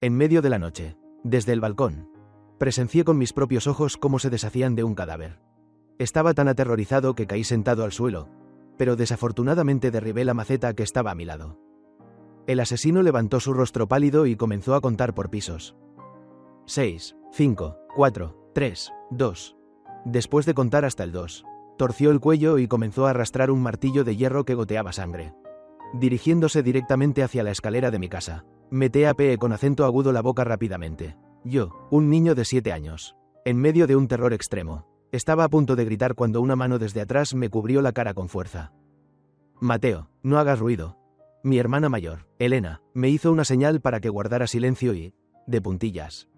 En medio de la noche, desde el balcón, presencié con mis propios ojos cómo se deshacían de un cadáver. Estaba tan aterrorizado que caí sentado al suelo, pero desafortunadamente derribé la maceta que estaba a mi lado. El asesino levantó su rostro pálido y comenzó a contar por pisos. 6, 5, 4, 3, 2. Después de contar hasta el 2, torció el cuello y comenzó a arrastrar un martillo de hierro que goteaba sangre. Dirigiéndose directamente hacia la escalera de mi casa, me tapeé con acento agudo la boca rápidamente. Yo, un niño de 7 años, en medio de un terror extremo, estaba a punto de gritar cuando una mano desde atrás me cubrió la cara con fuerza. Mateo, no hagas ruido. Mi hermana mayor, Elena, me hizo una señal para que guardara silencio y, de puntillas,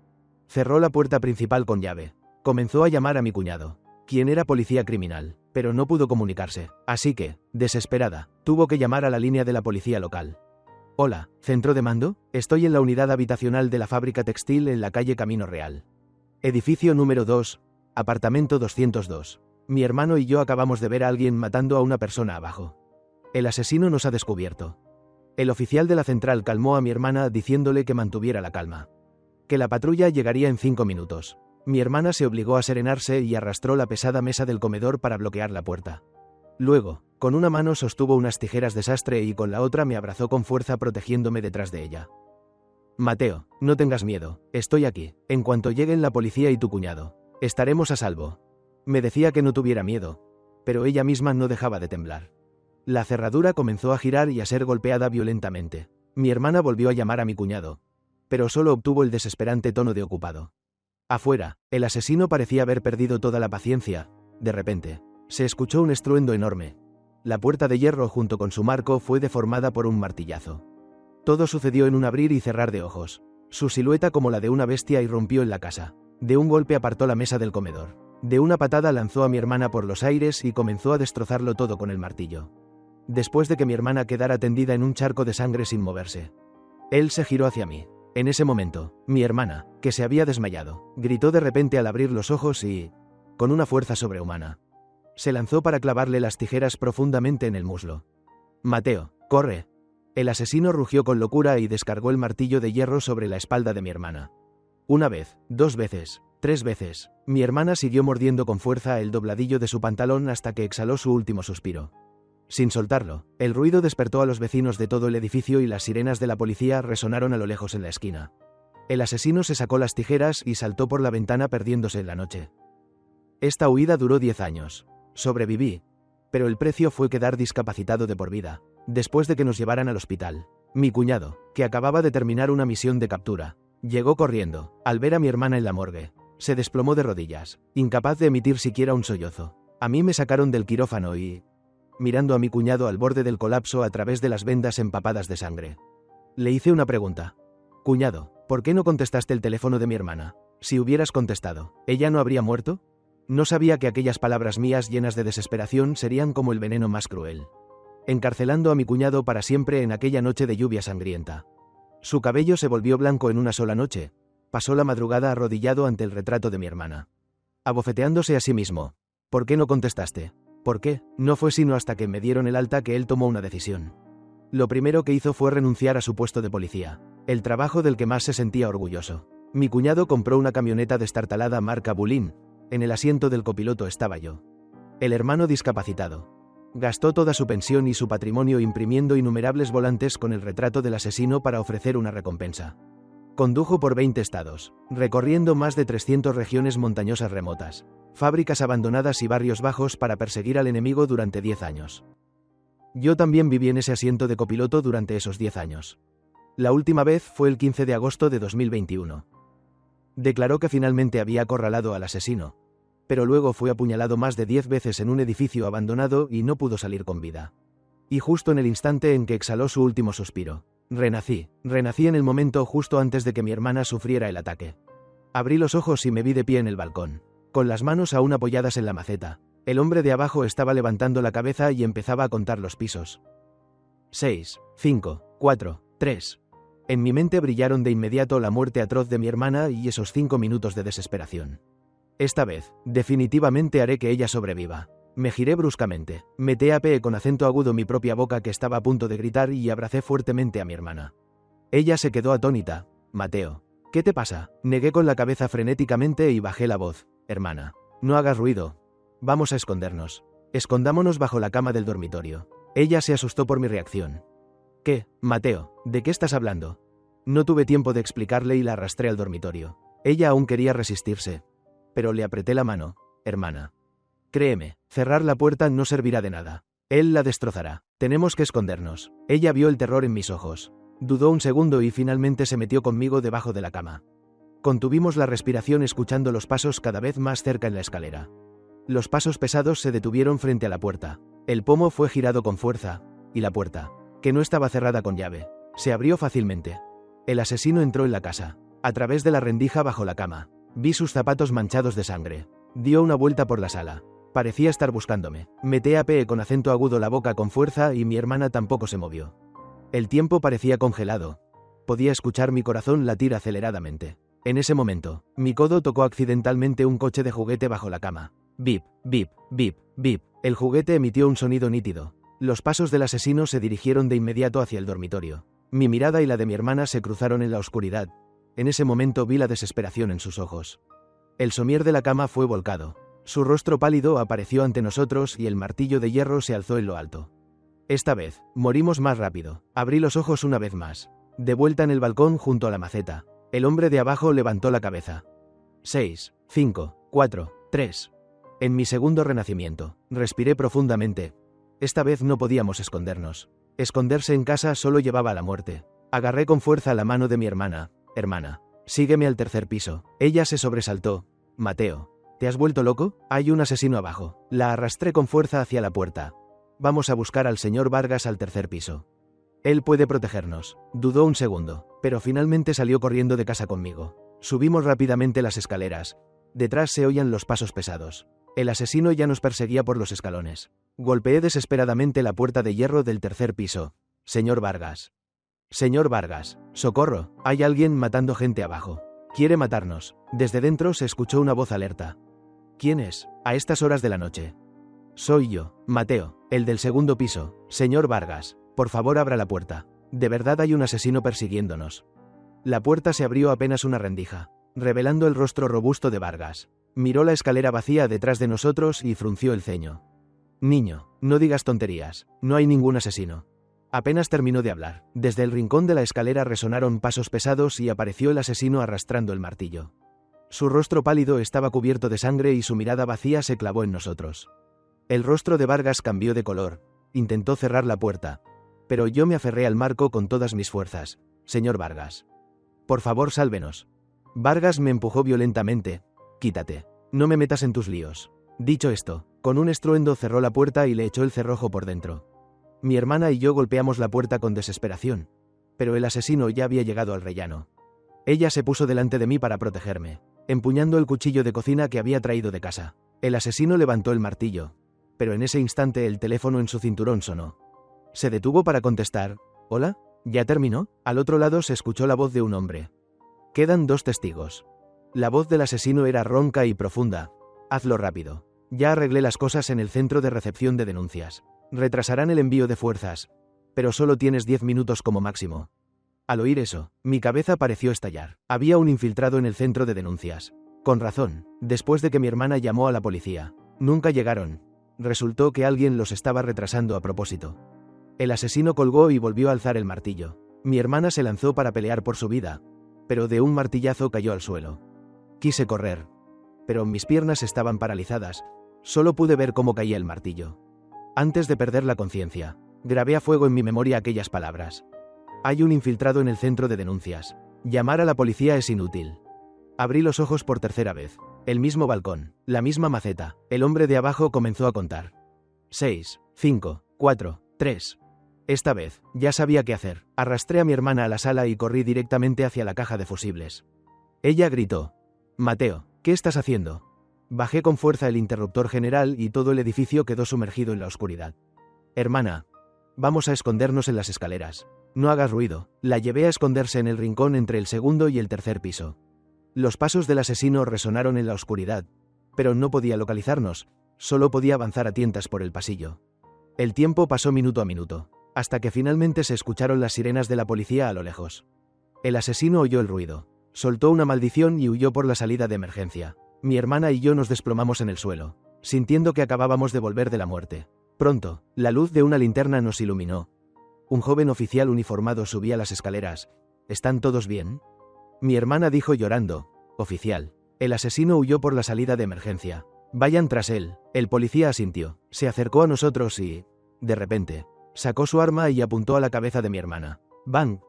cerró la puerta principal con llave. Comenzó a llamar a mi cuñado, quien era policía criminal, pero no pudo comunicarse, así que, desesperada, tuvo que llamar a la línea de la policía local. Hola, ¿centro de mando? Estoy en la unidad habitacional de la fábrica textil en la calle Camino Real. Edificio número 2, apartamento 202. Mi hermano y yo acabamos de ver a alguien matando a una persona abajo. El asesino nos ha descubierto. El oficial de la central calmó a mi hermana diciéndole que mantuviera la calma. Que la patrulla llegaría en 5 minutos. Mi hermana se obligó a serenarse y arrastró la pesada mesa del comedor para bloquear la puerta. Luego, con una mano sostuvo unas tijeras de sastre y con la otra me abrazó con fuerza protegiéndome detrás de ella. Mateo, no tengas miedo, estoy aquí, en cuanto lleguen la policía y tu cuñado, estaremos a salvo. Me decía que no tuviera miedo, pero ella misma no dejaba de temblar. La cerradura comenzó a girar y a ser golpeada violentamente. Mi hermana volvió a llamar a mi cuñado, pero solo obtuvo el desesperante tono de ocupado. Afuera, el asesino parecía haber perdido toda la paciencia. De repente, se escuchó un estruendo enorme. La puerta de hierro junto con su marco fue deformada por un martillazo. Todo sucedió en un abrir y cerrar de ojos. Su silueta como la de una bestia irrumpió en la casa. De un golpe apartó la mesa del comedor. De una patada lanzó a mi hermana por los aires y comenzó a destrozarlo todo con el martillo. Después de que mi hermana quedara tendida en un charco de sangre sin moverse, él se giró hacia mí. En ese momento, mi hermana, que se había desmayado, gritó de repente al abrir los ojos y, con una fuerza sobrehumana, se lanzó para clavarle las tijeras profundamente en el muslo. Mateo, corre. El asesino rugió con locura y descargó el martillo de hierro sobre la espalda de mi hermana. Una vez, 2 veces, 3 veces, mi hermana siguió mordiendo con fuerza el dobladillo de su pantalón hasta que exhaló su último suspiro. Sin soltarlo, el ruido despertó a los vecinos de todo el edificio y las sirenas de la policía resonaron a lo lejos en la esquina. El asesino se sacó las tijeras y saltó por la ventana perdiéndose en la noche. Esta huida duró 10 años. Sobreviví, pero el precio fue quedar discapacitado de por vida. Después de que nos llevaran al hospital, mi cuñado, que acababa de terminar una misión de captura, llegó corriendo. Al ver a mi hermana en la morgue, se desplomó de rodillas, incapaz de emitir siquiera un sollozo. A mí me sacaron del quirófano y, mirando a mi cuñado al borde del colapso a través de las vendas empapadas de sangre, le hice una pregunta. Cuñado, ¿por qué no contestaste el teléfono de mi hermana? Si hubieras contestado, ¿ella no habría muerto? No sabía que aquellas palabras mías llenas de desesperación serían como el veneno más cruel, encarcelando a mi cuñado para siempre en aquella noche de lluvia sangrienta. Su cabello se volvió blanco en una sola noche. Pasó la madrugada arrodillado ante el retrato de mi hermana, abofeteándose a sí mismo. ¿Por qué no contestaste? ¿Por qué? No fue sino hasta que me dieron el alta que él tomó una decisión. Lo primero que hizo fue renunciar a su puesto de policía, el trabajo del que más se sentía orgulloso. Mi cuñado compró una camioneta destartalada marca Bulín. En el asiento del copiloto estaba yo, el hermano discapacitado. Gastó toda su pensión y su patrimonio imprimiendo innumerables volantes con el retrato del asesino para ofrecer una recompensa. Condujo por 20 estados, recorriendo más de 300 regiones montañosas remotas, fábricas abandonadas y barrios bajos para perseguir al enemigo durante 10 años. Yo también viví en ese asiento de copiloto durante esos 10 años. La última vez fue el 15 de agosto de 2021. Declaró que finalmente había acorralado al asesino, pero luego fue apuñalado más de 10 veces en un edificio abandonado y no pudo salir con vida. Y justo en el instante en que exhaló su último suspiro, renací en el momento justo antes de que mi hermana sufriera el ataque. Abrí los ojos y me vi de pie en el balcón, con las manos aún apoyadas en la maceta. El hombre de abajo estaba levantando la cabeza y empezaba a contar los pisos. 6, 5, 4, 3. En mi mente brillaron de inmediato la muerte atroz de mi hermana y esos 5 minutos de desesperación. Esta vez, definitivamente haré que ella sobreviva. Me giré bruscamente, me tapeé con acento agudo mi propia boca que estaba a punto de gritar y abracé fuertemente a mi hermana. Ella se quedó atónita, Mateo. ¿Qué te pasa? Negué con la cabeza frenéticamente y bajé la voz. Hermana. No hagas ruido. Vamos a escondernos. Escondámonos bajo la cama del dormitorio. Ella se asustó por mi reacción. ¿Qué, Mateo? ¿De qué estás hablando? No tuve tiempo de explicarle y la arrastré al dormitorio. Ella aún quería resistirse. Pero le apreté la mano. Hermana. Créeme, cerrar la puerta no servirá de nada. Él la destrozará. Tenemos que escondernos. Ella vio el terror en mis ojos. Dudó un segundo y finalmente se metió conmigo debajo de la cama. Contuvimos la respiración escuchando los pasos cada vez más cerca en la escalera. Los pasos pesados se detuvieron frente a la puerta. El pomo fue girado con fuerza, y la puerta, que no estaba cerrada con llave, se abrió fácilmente. El asesino entró en la casa. A través de la rendija bajo la cama, vi sus zapatos manchados de sangre. Dio una vuelta por la sala. Parecía estar buscándome. Me tapeé con acento agudo la boca con fuerza y mi hermana tampoco se movió. El tiempo parecía congelado. Podía escuchar mi corazón latir aceleradamente. En ese momento, mi codo tocó accidentalmente un coche de juguete bajo la cama. Bip, bip, bip, bip. El juguete emitió un sonido nítido. Los pasos del asesino se dirigieron de inmediato hacia el dormitorio. Mi mirada y la de mi hermana se cruzaron en la oscuridad. En ese momento vi la desesperación en sus ojos. El somier de la cama fue volcado. Su rostro pálido apareció ante nosotros y el martillo de hierro se alzó en lo alto. Esta vez, morimos más rápido. Abrí los ojos una vez más. De vuelta en el balcón junto a la maceta. El hombre de abajo levantó la cabeza. 6, 5, 4, 3. En mi segundo renacimiento, respiré profundamente. Esta vez no podíamos escondernos. Esconderse en casa solo llevaba a la muerte. Agarré con fuerza la mano de mi hermana. Hermana, sígueme al tercer piso. Ella se sobresaltó. Mateo, ¿te has vuelto loco? Hay un asesino abajo. La arrastré con fuerza hacia la puerta. Vamos a buscar al señor Vargas al tercer piso. Él puede protegernos. Dudó un segundo, pero finalmente salió corriendo de casa conmigo. Subimos rápidamente las escaleras. Detrás se oían los pasos pesados. El asesino ya nos perseguía por los escalones. Golpeé desesperadamente la puerta de hierro del tercer piso. Señor Vargas. Señor Vargas. Socorro, hay alguien matando gente abajo. Quiere matarnos. Desde dentro se escuchó una voz alerta. ¿Quién es? A estas horas de la noche. Soy yo, Mateo, el del segundo piso. Señor Vargas, por favor abra la puerta. De verdad hay un asesino persiguiéndonos. La puerta se abrió apenas una rendija, revelando el rostro robusto de Vargas. Miró la escalera vacía detrás de nosotros y frunció el ceño. Niño, no digas tonterías, no hay ningún asesino. Apenas terminó de hablar. Desde el rincón de la escalera resonaron pasos pesados y apareció el asesino arrastrando el martillo. Su rostro pálido estaba cubierto de sangre y su mirada vacía se clavó en nosotros. El rostro de Vargas cambió de color. Intentó cerrar la puerta. Pero yo me aferré al marco con todas mis fuerzas. Señor Vargas. Por favor, sálvenos. Vargas me empujó violentamente. Quítate. No me metas en tus líos. Dicho esto, con un estruendo cerró la puerta y le echó el cerrojo por dentro. Mi hermana y yo golpeamos la puerta con desesperación. Pero el asesino ya había llegado al rellano. Ella se puso delante de mí para protegerme, empuñando el cuchillo de cocina que había traído de casa. El asesino levantó el martillo. Pero en ese instante el teléfono en su cinturón sonó. Se detuvo para contestar. ¿Hola? ¿Ya terminó? Al otro lado se escuchó la voz de un hombre. Quedan 2 testigos. La voz del asesino era ronca y profunda. Hazlo rápido. Ya arreglé las cosas en el centro de recepción de denuncias. Retrasarán el envío de fuerzas. Pero solo tienes 10 minutos como máximo. Al oír eso, mi cabeza pareció estallar. Había un infiltrado en el centro de denuncias. Con razón, después de que mi hermana llamó a la policía. Nunca llegaron. Resultó que alguien los estaba retrasando a propósito. El asesino colgó y volvió a alzar el martillo. Mi hermana se lanzó para pelear por su vida, pero de un martillazo cayó al suelo. Quise correr, pero mis piernas estaban paralizadas. Solo pude ver cómo caía el martillo. Antes de perder la conciencia, grabé a fuego en mi memoria aquellas palabras. Hay un infiltrado en el centro de denuncias. Llamar a la policía es inútil. Abrí los ojos por tercera vez. El mismo balcón, la misma maceta. El hombre de abajo comenzó a contar. 6, 5, 4, 3. Esta vez, ya sabía qué hacer. Arrastré a mi hermana a la sala y corrí directamente hacia la caja de fusibles. Ella gritó. Mateo, ¿qué estás haciendo? Bajé con fuerza el interruptor general y todo el edificio quedó sumergido en la oscuridad. Hermana, vamos a escondernos en las escaleras. No hagas ruido. La llevé a esconderse en el rincón entre el segundo y el tercer piso. Los pasos del asesino resonaron en la oscuridad, pero no podía localizarnos, solo podía avanzar a tientas por el pasillo. El tiempo pasó minuto a minuto, hasta que finalmente se escucharon las sirenas de la policía a lo lejos. El asesino oyó el ruido. Soltó una maldición y huyó por la salida de emergencia. Mi hermana y yo nos desplomamos en el suelo, sintiendo que acabábamos de volver de la muerte. Pronto, la luz de una linterna nos iluminó. Un joven oficial uniformado subía las escaleras. ¿Están todos bien? Mi hermana dijo llorando. Oficial. El asesino huyó por la salida de emergencia. Vayan tras él. El policía asintió. Se acercó a nosotros y, de repente, sacó su arma y apuntó a la cabeza de mi hermana. ¡Bang!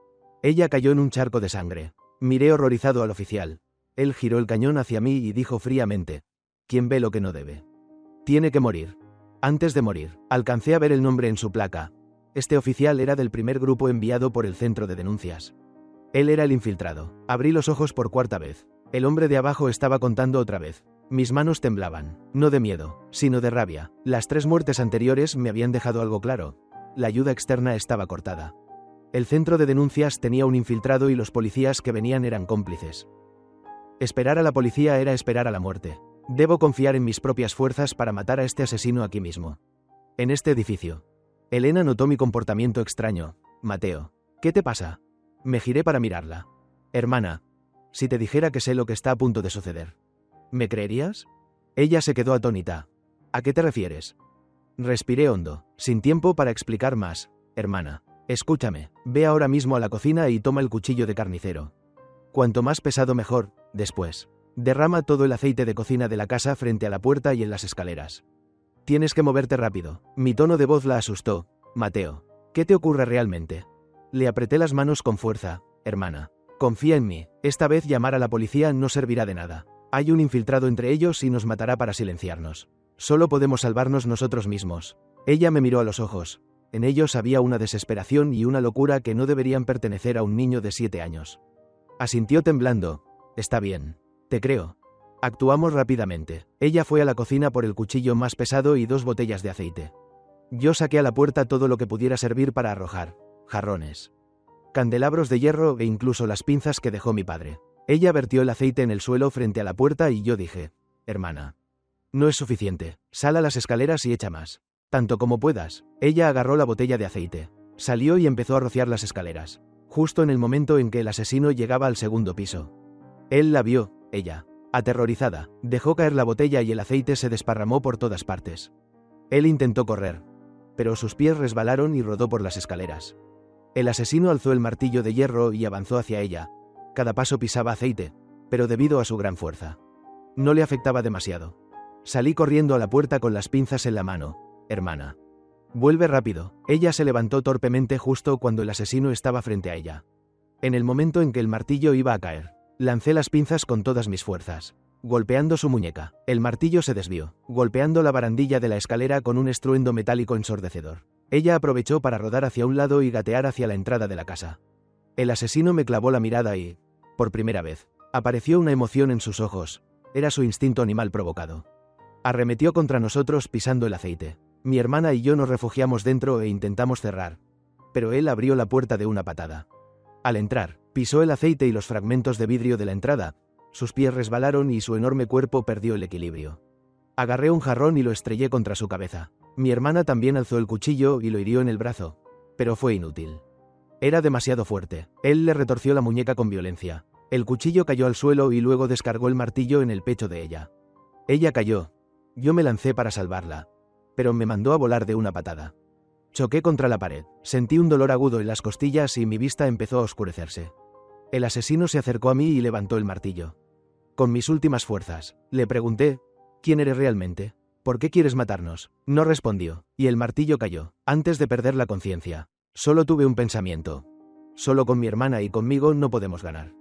Ella cayó en un charco de sangre. Miré horrorizado al oficial. Él giró el cañón hacia mí y dijo fríamente: ¿Quién ve lo que no debe? Tiene que morir. Antes de morir, alcancé a ver el nombre en su placa. Este oficial era del primer grupo enviado por el centro de denuncias. Él era el infiltrado. Abrí los ojos por cuarta vez. El hombre de abajo estaba contando otra vez. Mis manos temblaban, no de miedo, sino de rabia. Las 3 muertes anteriores me habían dejado algo claro. La ayuda externa estaba cortada. El centro de denuncias tenía un infiltrado y los policías que venían eran cómplices. Esperar a la policía era esperar a la muerte. Debo confiar en mis propias fuerzas para matar a este asesino aquí mismo. En este edificio. Elena notó mi comportamiento extraño. Mateo, ¿qué te pasa? Me giré para mirarla. Hermana, si te dijera que sé lo que está a punto de suceder, ¿me creerías? Ella se quedó atónita. ¿A qué te refieres? Respiré hondo, sin tiempo para explicar más. Hermana, escúchame, ve ahora mismo a la cocina y toma el cuchillo de carnicero. Cuanto más pesado mejor. Después, derrama todo el aceite de cocina de la casa frente a la puerta y en las escaleras. Tienes que moverte rápido. Mi tono de voz la asustó. Mateo, ¿qué te ocurre realmente? Le apreté las manos con fuerza. Hermana, confía en mí. Esta vez llamar a la policía no servirá de nada. Hay un infiltrado entre ellos y nos matará para silenciarnos. Solo podemos salvarnos nosotros mismos. Ella me miró a los ojos. En ellos había una desesperación y una locura que no deberían pertenecer a un niño de 7 años. Asintió temblando. Está bien. Te creo. Actuamos rápidamente. Ella fue a la cocina por el cuchillo más pesado y 2 botellas de aceite. Yo saqué a la puerta todo lo que pudiera servir para arrojar. Jarrones, candelabros de hierro e incluso las pinzas que dejó mi padre. Ella vertió el aceite en el suelo frente a la puerta y yo dije: Hermana, no es suficiente. Sal a las escaleras y echa más. Tanto como puedas. Ella agarró la botella de aceite. Salió y empezó a rociar las escaleras. Justo en el momento en que el asesino llegaba al 2.º piso. Él la vio. Ella, aterrorizada, dejó caer la botella y el aceite se desparramó por todas partes. Él intentó correr, pero sus pies resbalaron y rodó por las escaleras. El asesino alzó el martillo de hierro y avanzó hacia ella. Cada paso pisaba aceite, pero debido a su gran fuerza, no le afectaba demasiado. Salí corriendo a la puerta con las pinzas en la mano. Hermana, vuelve rápido. Ella se levantó torpemente justo cuando el asesino estaba frente a ella. En el momento en que el martillo iba a caer, lancé las pinzas con todas mis fuerzas, golpeando su muñeca. El martillo se desvió, golpeando la barandilla de la escalera con un estruendo metálico ensordecedor. Ella aprovechó para rodar hacia un lado y gatear hacia la entrada de la casa. El asesino me clavó la mirada y, por primera vez, apareció una emoción en sus ojos. Era su instinto animal provocado. Arremetió contra nosotros pisando el aceite. Mi hermana y yo nos refugiamos dentro e intentamos cerrar, pero él abrió la puerta de una patada. Al entrar, pisó el aceite y los fragmentos de vidrio de la entrada. Sus pies resbalaron y su enorme cuerpo perdió el equilibrio. Agarré un jarrón y lo estrellé contra su cabeza. Mi hermana también alzó el cuchillo y lo hirió en el brazo, pero fue inútil. Era demasiado fuerte. Él le retorció la muñeca con violencia. El cuchillo cayó al suelo y luego descargó el martillo en el pecho de ella. Ella cayó. Yo me lancé para salvarla, pero me mandó a volar de una patada. Choqué contra la pared, sentí un dolor agudo en las costillas y mi vista empezó a oscurecerse. El asesino se acercó a mí y levantó el martillo. Con mis últimas fuerzas, le pregunté: ¿Quién eres realmente? ¿Por qué quieres matarnos? No respondió, y el martillo cayó. Antes de perder la conciencia, solo tuve un pensamiento. Solo con mi hermana y conmigo no podemos ganar.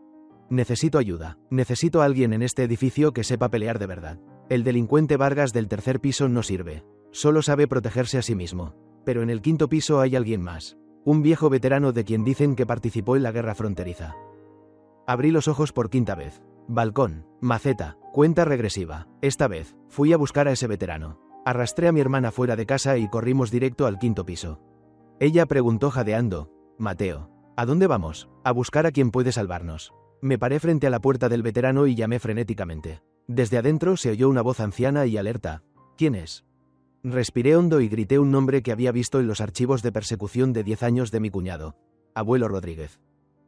Necesito ayuda. Necesito a alguien en este edificio que sepa pelear de verdad. El delincuente Vargas del 3.er piso no sirve. Solo sabe protegerse a sí mismo. Pero en el 5.º piso hay alguien más. Un viejo veterano de quien dicen que participó en la guerra fronteriza. Abrí los ojos por 5.ª vez. Balcón, maceta, cuenta regresiva. Esta vez, fui a buscar a ese veterano. Arrastré a mi hermana fuera de casa y corrimos directo al 5.º piso. Ella preguntó jadeando: Mateo, ¿a dónde vamos? A buscar a quien puede salvarnos. Me paré frente a la puerta del veterano y llamé frenéticamente. Desde adentro se oyó una voz anciana y alerta. ¿Quién es? Respiré hondo y grité un nombre que había visto en los archivos de persecución de 10 años de mi cuñado. Abuelo Rodríguez.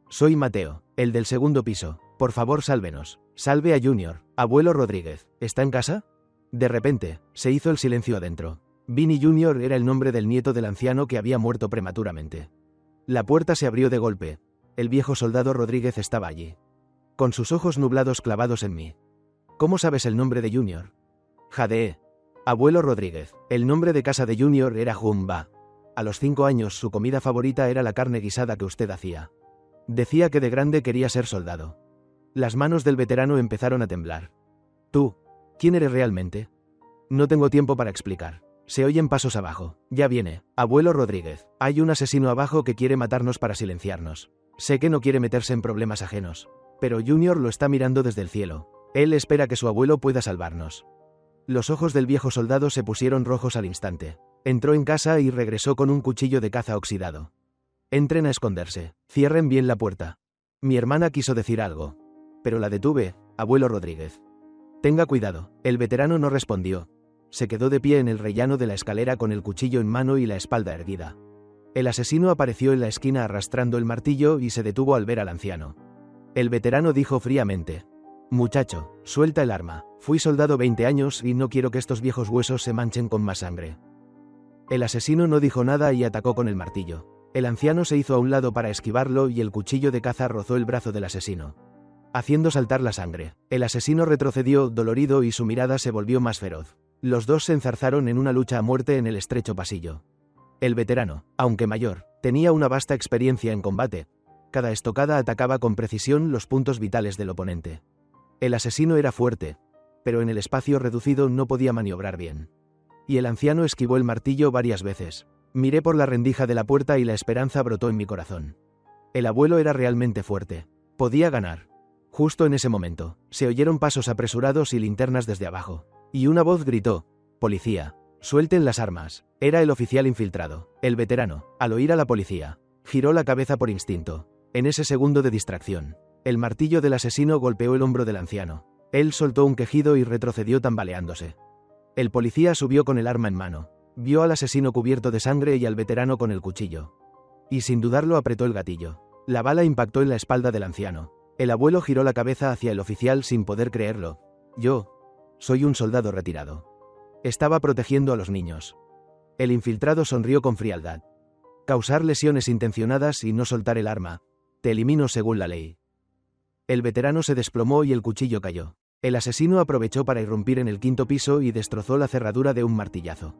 Soy Mateo, el del segundo piso. Por favor, sálvenos. Salve a Junior. Abuelo Rodríguez, ¿está en casa? De repente, se hizo el silencio adentro. Vinny Junior era el nombre del nieto del anciano que había muerto prematuramente. La puerta se abrió de golpe. El viejo soldado Rodríguez estaba allí, con sus ojos nublados clavados en mí. ¿Cómo sabes el nombre de Junior? Jadeé. Abuelo Rodríguez. El nombre de casa de Junior era Jumba. A los 5 años su comida favorita era la carne guisada que usted hacía. Decía que de grande quería ser soldado. Las manos del veterano empezaron a temblar. ¿Tú? ¿Quién eres realmente? No tengo tiempo para explicar. Se oyen pasos abajo. Ya viene. Abuelo Rodríguez. Hay un asesino abajo que quiere matarnos para silenciarnos. Sé que no quiere meterse en problemas ajenos, pero Junior lo está mirando desde el cielo. Él espera que su abuelo pueda salvarnos. Los ojos del viejo soldado se pusieron rojos al instante. Entró en casa y regresó con un cuchillo de caza oxidado. Entren a esconderse. Cierren bien la puerta. Mi hermana quiso decir algo, pero la detuve. Abuelo Rodríguez. Tenga cuidado. El veterano no respondió. Se quedó de pie en el rellano de la escalera con el cuchillo en mano y la espalda erguida. El asesino apareció en la esquina arrastrando el martillo y se detuvo al ver al anciano. El veterano dijo fríamente: «Muchacho, suelta el arma. Fui soldado 20 años y no quiero que estos viejos huesos se manchen con más sangre». El asesino no dijo nada y atacó con el martillo. El anciano se hizo a un lado para esquivarlo y el cuchillo de caza rozó el brazo del asesino, haciendo saltar la sangre. El asesino retrocedió, dolorido, y su mirada se volvió más feroz. Los dos se enzarzaron en una lucha a muerte en el estrecho pasillo. El veterano, aunque mayor, tenía una vasta experiencia en combate. Cada estocada atacaba con precisión los puntos vitales del oponente. El asesino era fuerte, pero en el espacio reducido no podía maniobrar bien. Y el anciano esquivó el martillo varias veces. Miré por la rendija de la puerta y la esperanza brotó en mi corazón. El abuelo era realmente fuerte. Podía ganar. Justo en ese momento, se oyeron pasos apresurados y linternas desde abajo. Y una voz gritó: «Policía, suelten las armas». Era el oficial infiltrado. El veterano, al oír a la policía, giró la cabeza por instinto. En ese segundo de distracción, el martillo del asesino golpeó el hombro del anciano. Él soltó un quejido y retrocedió tambaleándose. El policía subió con el arma en mano. Vio al asesino cubierto de sangre y al veterano con el cuchillo. Y sin dudarlo apretó el gatillo. La bala impactó en la espalda del anciano. El abuelo giró la cabeza hacia el oficial sin poder creerlo. «Yo soy un soldado retirado. Estaba protegiendo a los niños». El infiltrado sonrió con frialdad. «Causar lesiones intencionadas y no soltar el arma. Te elimino según la ley». El veterano se desplomó y el cuchillo cayó. El asesino aprovechó para irrumpir en el 5º piso y destrozó la cerradura de un martillazo.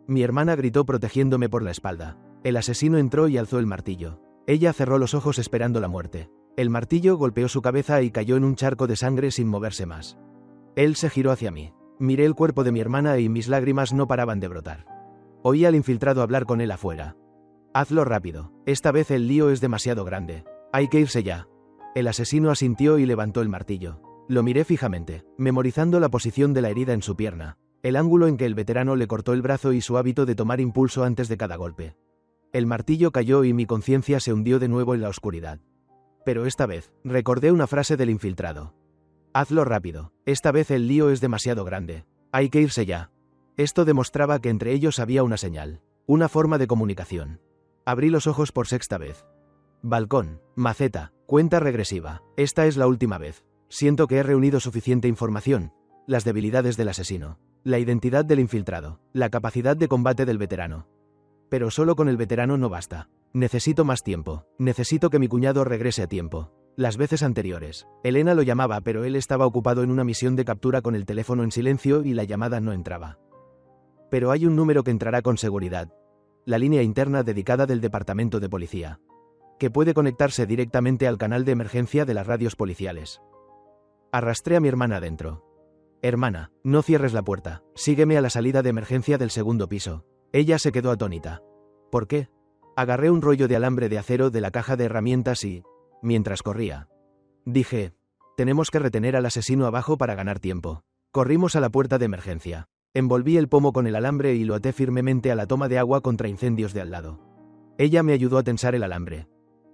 Mi hermana gritó protegiéndome por la espalda. El asesino entró y alzó el martillo. Ella cerró los ojos esperando la muerte. El martillo golpeó su cabeza y cayó en un charco de sangre sin moverse más. Él se giró hacia mí. Miré el cuerpo de mi hermana y mis lágrimas no paraban de brotar. Oí al infiltrado hablar con él afuera. «Hazlo rápido. Esta vez el lío es demasiado grande. Hay que irse ya». El asesino asintió y levantó el martillo. Lo miré fijamente, memorizando la posición de la herida en su pierna, el ángulo en que el veterano le cortó el brazo y su hábito de tomar impulso antes de cada golpe. El martillo cayó y mi conciencia se hundió de nuevo en la oscuridad. Pero esta vez, recordé una frase del infiltrado. «Hazlo rápido. Esta vez el lío es demasiado grande. Hay que irse ya». Esto demostraba que entre ellos había una señal, una forma de comunicación. Abrí los ojos por 6ª vez. Balcón, maceta, cuenta regresiva. Esta es la última vez. Siento que he reunido suficiente información. Las debilidades del asesino, la identidad del infiltrado, la capacidad de combate del veterano. Pero solo con el veterano no basta. Necesito más tiempo. Necesito que mi cuñado regrese a tiempo. Las veces anteriores, Elena lo llamaba, pero él estaba ocupado en una misión de captura con el teléfono en silencio y la llamada no entraba. Pero hay un número que entrará con seguridad. La línea interna dedicada del departamento de policía, que puede conectarse directamente al canal de emergencia de las radios policiales. Arrastré a mi hermana adentro. «Hermana, no cierres la puerta. Sígueme a la salida de emergencia del 2º piso». Ella se quedó atónita. «¿Por qué?». Agarré un rollo de alambre de acero de la caja de herramientas y, mientras corría, dije: «Tenemos que retener al asesino abajo para ganar tiempo». Corrimos a la puerta de emergencia. Envolví el pomo con el alambre y lo até firmemente a la toma de agua contra incendios de al lado. Ella me ayudó a tensar el alambre.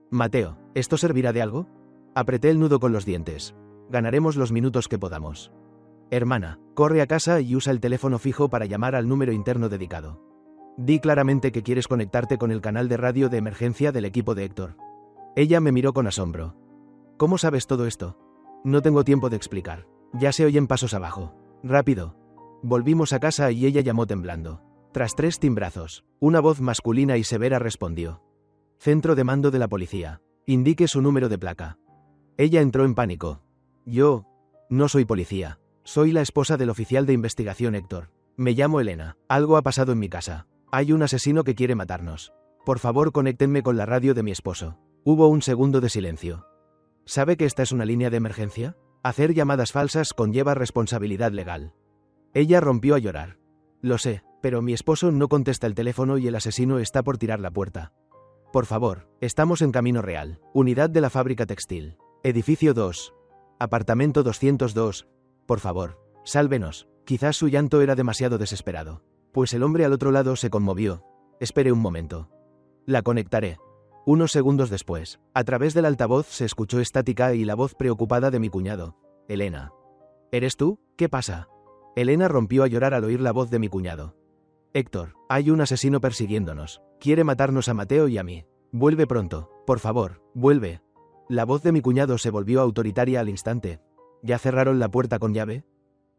«Mateo, ¿esto servirá de algo?». Apreté el nudo con los dientes. «Ganaremos los minutos que podamos». «Hermana, corre a casa y usa el teléfono fijo para llamar al número interno dedicado. Di claramente que quieres conectarte con el canal de radio de emergencia del equipo de Héctor. Ella me miró con asombro. ¿Cómo sabes todo esto? No tengo tiempo de explicar. Ya se oyen pasos abajo. Rápido. Volvimos a casa y ella llamó temblando. Tras 3 timbrazos, una voz masculina y severa respondió. Centro de mando de la policía. Indique su número de placa. Ella entró en pánico. Yo no soy policía. Soy la esposa del oficial de investigación Héctor. Me llamo Elena. Algo ha pasado en mi casa. Hay un asesino que quiere matarnos. Por favor, conéctenme con la radio de mi esposo. Hubo un segundo de silencio. ¿Sabe que esta es una línea de emergencia? Hacer llamadas falsas conlleva responsabilidad legal. Ella rompió a llorar. Lo sé, pero mi esposo no contesta el teléfono y el asesino está por tirar la puerta. Por favor, estamos en Camino Real, unidad de la fábrica textil. Edificio 2. Apartamento 202. Por favor, sálvenos. Quizás su llanto era demasiado desesperado. Pues el hombre al otro lado se conmovió. Espere un momento. La conectaré. Unos segundos después, a través del altavoz se escuchó estática y la voz preocupada de mi cuñado. Elena. ¿Eres tú? ¿Qué pasa? Elena rompió a llorar al oír la voz de mi cuñado. Héctor, hay un asesino persiguiéndonos. Quiere matarnos a Mateo y a mí. Vuelve pronto. Por favor, vuelve. La voz de mi cuñado se volvió autoritaria al instante. ¿Ya cerraron la puerta con llave?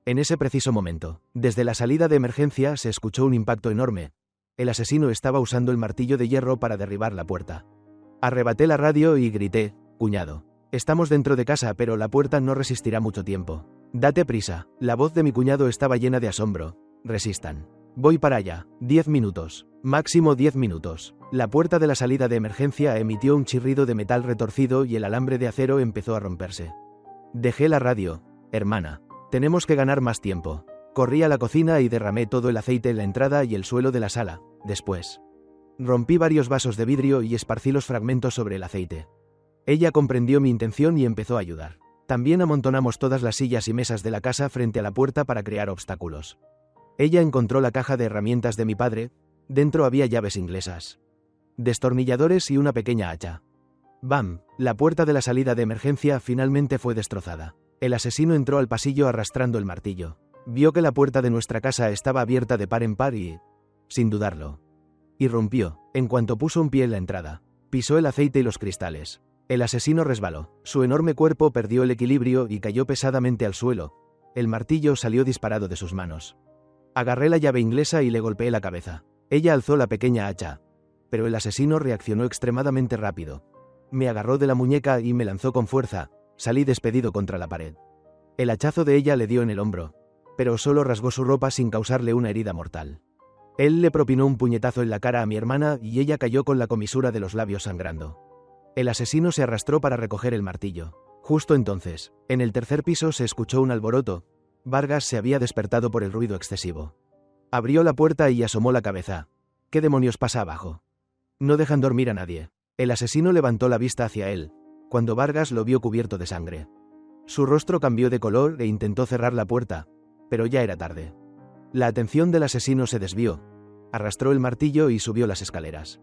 En ese preciso momento, desde la salida de emergencia se escuchó un impacto enorme. El asesino estaba usando el martillo de hierro para derribar la puerta. Arrebaté la radio y grité, cuñado. Estamos dentro de casa, pero la puerta no resistirá mucho tiempo. Date prisa. La voz de mi cuñado estaba llena de asombro. Resistan. Voy para allá. 10 minutos. Máximo 10 minutos. La puerta de la salida de emergencia emitió un chirrido de metal retorcido y el alambre de acero empezó a romperse. Dejé la radio. Hermana. Tenemos que ganar más tiempo. Corrí a la cocina y derramé todo el aceite en la entrada y el suelo de la sala. Después, rompí varios vasos de vidrio y esparcí los fragmentos sobre el aceite. Ella comprendió mi intención y empezó a ayudar. También amontonamos todas las sillas y mesas de la casa frente a la puerta para crear obstáculos. Ella encontró la caja de herramientas de mi padre. Dentro había llaves inglesas, destornilladores y una pequeña hacha. ¡Bam! La puerta de la salida de emergencia finalmente fue destrozada. El asesino entró al pasillo arrastrando el martillo. Vio que la puerta de nuestra casa estaba abierta de par en par y, sin dudarlo, irrumpió. En cuanto puso un pie en la entrada, pisó el aceite y los cristales. El asesino resbaló. Su enorme cuerpo perdió el equilibrio y cayó pesadamente al suelo. El martillo salió disparado de sus manos. Agarré la llave inglesa y le golpeé la cabeza. Ella alzó la pequeña hacha, pero el asesino reaccionó extremadamente rápido. Me agarró de la muñeca y me lanzó con fuerza. Salí despedido contra la pared. El hachazo de ella le dio en el hombro, pero solo rasgó su ropa sin causarle una herida mortal. Él le propinó un puñetazo en la cara a mi hermana y ella cayó con la comisura de los labios sangrando. El asesino se arrastró para recoger el martillo. Justo entonces, en el tercer piso se escuchó un alboroto. Vargas se había despertado por el ruido excesivo. Abrió la puerta y asomó la cabeza. ¿Qué demonios pasa abajo? No dejan dormir a nadie. El asesino levantó la vista hacia él, cuando Vargas lo vio cubierto de sangre. Su rostro cambió de color e intentó cerrar la puerta, pero ya era tarde. La atención del asesino se desvió. Arrastró el martillo y subió las escaleras.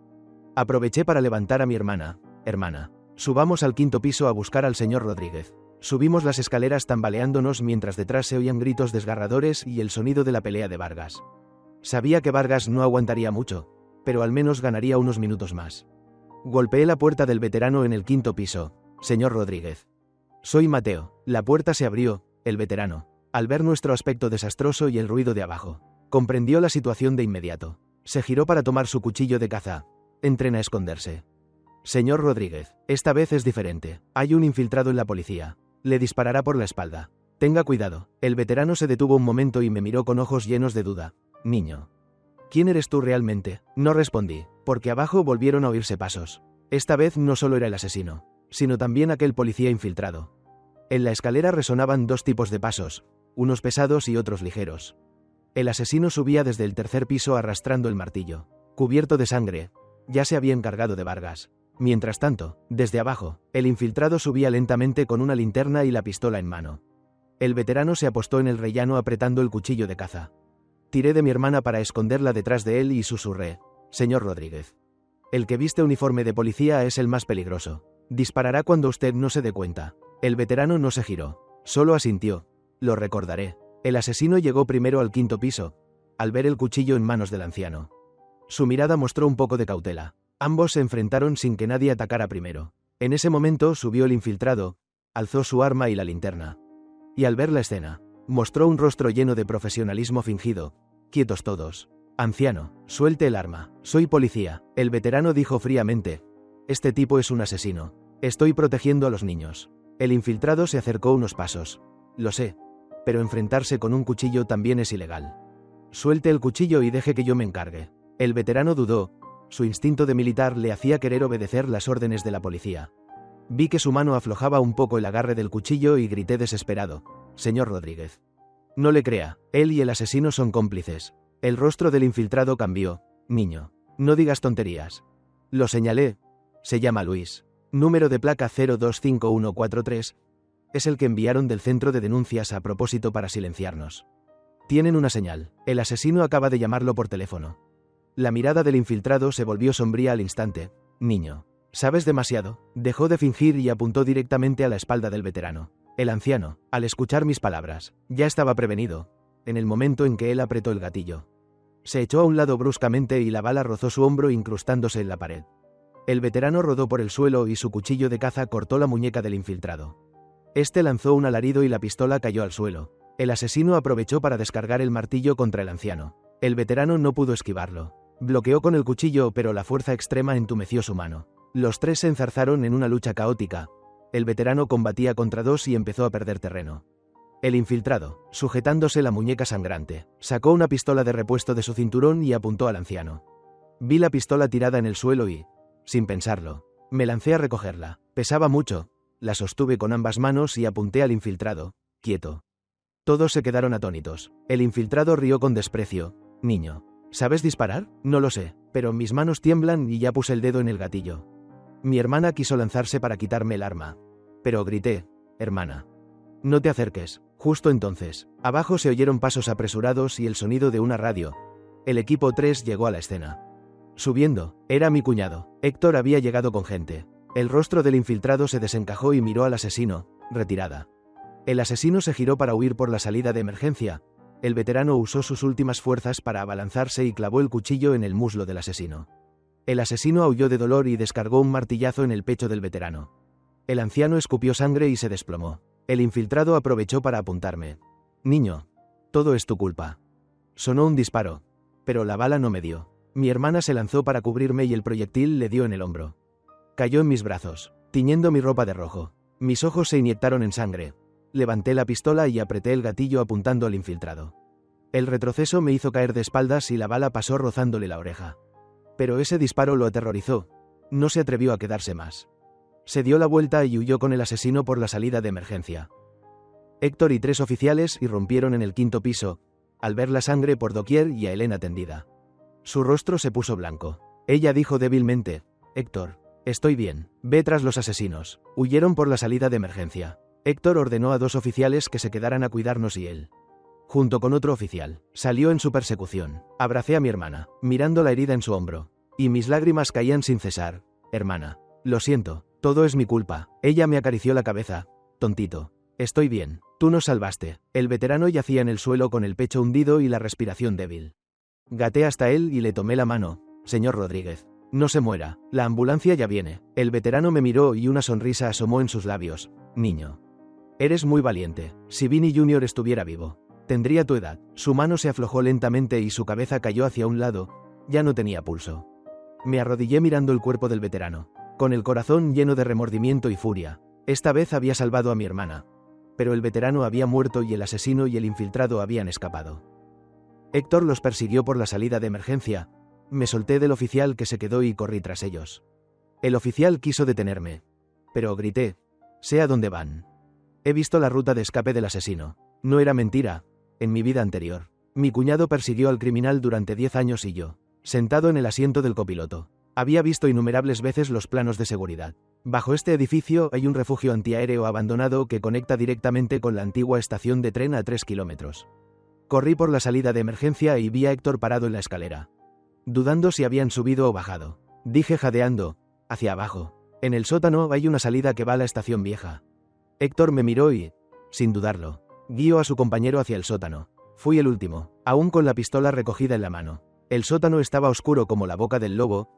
Aproveché para levantar a mi hermana. Hermana, subamos al 5º piso a buscar al señor Rodríguez. Subimos las escaleras tambaleándonos mientras detrás se oían gritos desgarradores y el sonido de la pelea de Vargas. Sabía que Vargas no aguantaría mucho, pero al menos ganaría unos minutos más. Golpeé la puerta del veterano en el 5º piso. Señor Rodríguez. Soy Mateo. La puerta se abrió. El veterano, al ver nuestro aspecto desastroso y el ruido de abajo, comprendió la situación de inmediato. Se giró para tomar su cuchillo de caza. Entren a esconderse. Señor Rodríguez, esta vez es diferente. Hay un infiltrado en la policía. Le disparará por la espalda. Tenga cuidado. El veterano se detuvo un momento y me miró con ojos llenos de duda. Niño. ¿Quién eres tú realmente? No respondí, porque abajo volvieron a oírse pasos. Esta vez no solo era el asesino, sino también aquel policía infiltrado. En la escalera resonaban 2 tipos de pasos, unos pesados y otros ligeros. El asesino subía desde el 3er piso arrastrando el martillo, cubierto de sangre. Ya se había encargado de Vargas. Mientras tanto, desde abajo, el infiltrado subía lentamente con una linterna y la pistola en mano. El veterano se apostó en el rellano apretando el cuchillo de caza. Tiré de mi hermana para esconderla detrás de él y susurré. Señor Rodríguez. El que viste uniforme de policía es el más peligroso. Disparará cuando usted no se dé cuenta. El veterano no se giró. Solo asintió. Lo recordaré. El asesino llegó primero al 5º piso, al ver el cuchillo en manos del anciano. Su mirada mostró un poco de cautela. Ambos se enfrentaron sin que nadie atacara primero. En ese momento subió el infiltrado, alzó su arma y la linterna. Y al ver la escena, mostró un rostro lleno de profesionalismo fingido. Quietos todos. Anciano, suelte el arma. Soy policía. El veterano dijo fríamente. Este tipo es un asesino. Estoy protegiendo a los niños. El infiltrado se acercó unos pasos. Lo sé. Pero enfrentarse con un cuchillo también es ilegal. Suelte el cuchillo y deje que yo me encargue. El veterano dudó. Su instinto de militar le hacía querer obedecer las órdenes de la policía. Vi que su mano aflojaba un poco el agarre del cuchillo y grité desesperado. Señor Rodríguez. No le crea, él y el asesino son cómplices. El rostro del infiltrado cambió. Niño, no digas tonterías. Lo señalé. Se llama Luis. Número de placa 025143. Es el que enviaron del centro de denuncias a propósito para silenciarnos. Tienen una señal. El asesino acaba de llamarlo por teléfono. La mirada del infiltrado se volvió sombría al instante. Niño. Sabes demasiado. Dejó de fingir y apuntó directamente a la espalda del veterano. El anciano, al escuchar mis palabras, ya estaba prevenido, en el momento en que él apretó el gatillo. Se echó a un lado bruscamente y la bala rozó su hombro incrustándose en la pared. El veterano rodó por el suelo y su cuchillo de caza cortó la muñeca del infiltrado. Este lanzó un alarido y la pistola cayó al suelo. El asesino aprovechó para descargar el martillo contra el anciano. El veterano no pudo esquivarlo. Bloqueó con el cuchillo, pero la fuerza extrema entumeció su mano. Los tres se enzarzaron en una lucha caótica. El veterano combatía contra dos y empezó a perder terreno. El infiltrado, sujetándose la muñeca sangrante, sacó una pistola de repuesto de su cinturón y apuntó al anciano. Vi la pistola tirada en el suelo y, sin pensarlo, me lancé a recogerla. Pesaba mucho. La sostuve con ambas manos y apunté al infiltrado. Quieto. Todos se quedaron atónitos. El infiltrado rió con desprecio. Niño, ¿sabes disparar? No lo sé, pero mis manos tiemblan y ya puse el dedo en el gatillo. Mi hermana quiso lanzarse para quitarme el arma. Pero grité, hermana. No te acerques. Justo entonces, abajo se oyeron pasos apresurados y el sonido de una radio. El equipo 3 llegó a la escena. Subiendo, era mi cuñado. Héctor había llegado con gente. El rostro del infiltrado se desencajó y miró al asesino, retirada. El asesino se giró para huir por la salida de emergencia. El veterano usó sus últimas fuerzas para abalanzarse y clavó el cuchillo en el muslo del asesino. El asesino aulló de dolor y descargó un martillazo en el pecho del veterano. El anciano escupió sangre y se desplomó. El infiltrado aprovechó para apuntarme. Niño, todo es tu culpa. Sonó un disparo, pero la bala no me dio. Mi hermana se lanzó para cubrirme y el proyectil le dio en el hombro. Cayó en mis brazos, tiñendo mi ropa de rojo. Mis ojos se inyectaron en sangre. Levanté la pistola y apreté el gatillo apuntando al infiltrado. El retroceso me hizo caer de espaldas y la bala pasó rozándole la oreja. Pero ese disparo lo aterrorizó. No se atrevió a quedarse más. Se dio la vuelta y huyó con el asesino por la salida de emergencia. Héctor y 3 oficiales irrumpieron en el 5.º piso, al ver la sangre por doquier y a Elena tendida. Su rostro se puso blanco. Ella dijo débilmente, Héctor, estoy bien, ve tras los asesinos. Huyeron por la salida de emergencia. Héctor ordenó a 2 oficiales que se quedaran a cuidarnos y él, junto con otro oficial, salió en su persecución. Abracé a mi hermana, mirando la herida en su hombro, y mis lágrimas caían sin cesar. Hermana, lo siento, todo es mi culpa. Ella me acarició la cabeza. Tontito. Estoy bien, tú nos salvaste. El veterano yacía en el suelo con el pecho hundido y la respiración débil. Gaté hasta él y le tomé la mano. Señor Rodríguez, no se muera, la ambulancia ya viene. El veterano me miró y una sonrisa asomó en sus labios. Niño, eres muy valiente. Si Vinny Jr. estuviera vivo, tendría tu edad. Su mano se aflojó lentamente y su cabeza cayó hacia un lado. Ya no tenía pulso. Me arrodillé mirando el cuerpo del veterano, con el corazón lleno de remordimiento y furia. Esta vez había salvado a mi hermana. Pero el veterano había muerto y el asesino y el infiltrado habían escapado. Héctor los persiguió por la salida de emergencia. Me solté del oficial que se quedó y corrí tras ellos. El oficial quiso detenerme. Pero grité, sé a dónde van. He visto la ruta de escape del asesino. No era mentira. En mi vida anterior, mi cuñado persiguió al criminal durante 10 años y yo, sentado en el asiento del copiloto, había visto innumerables veces los planos de seguridad. Bajo este edificio hay un refugio antiaéreo abandonado que conecta directamente con la antigua estación de tren a 3 kilómetros. Corrí por la salida de emergencia y vi a Héctor parado en la escalera, dudando si habían subido o bajado. Dije jadeando, hacia abajo. En el sótano hay una salida que va a la estación vieja. Héctor me miró y, sin dudarlo, guió a su compañero hacia el sótano. Fui el último, aún con la pistola recogida en la mano. El sótano estaba oscuro como la boca del lobo.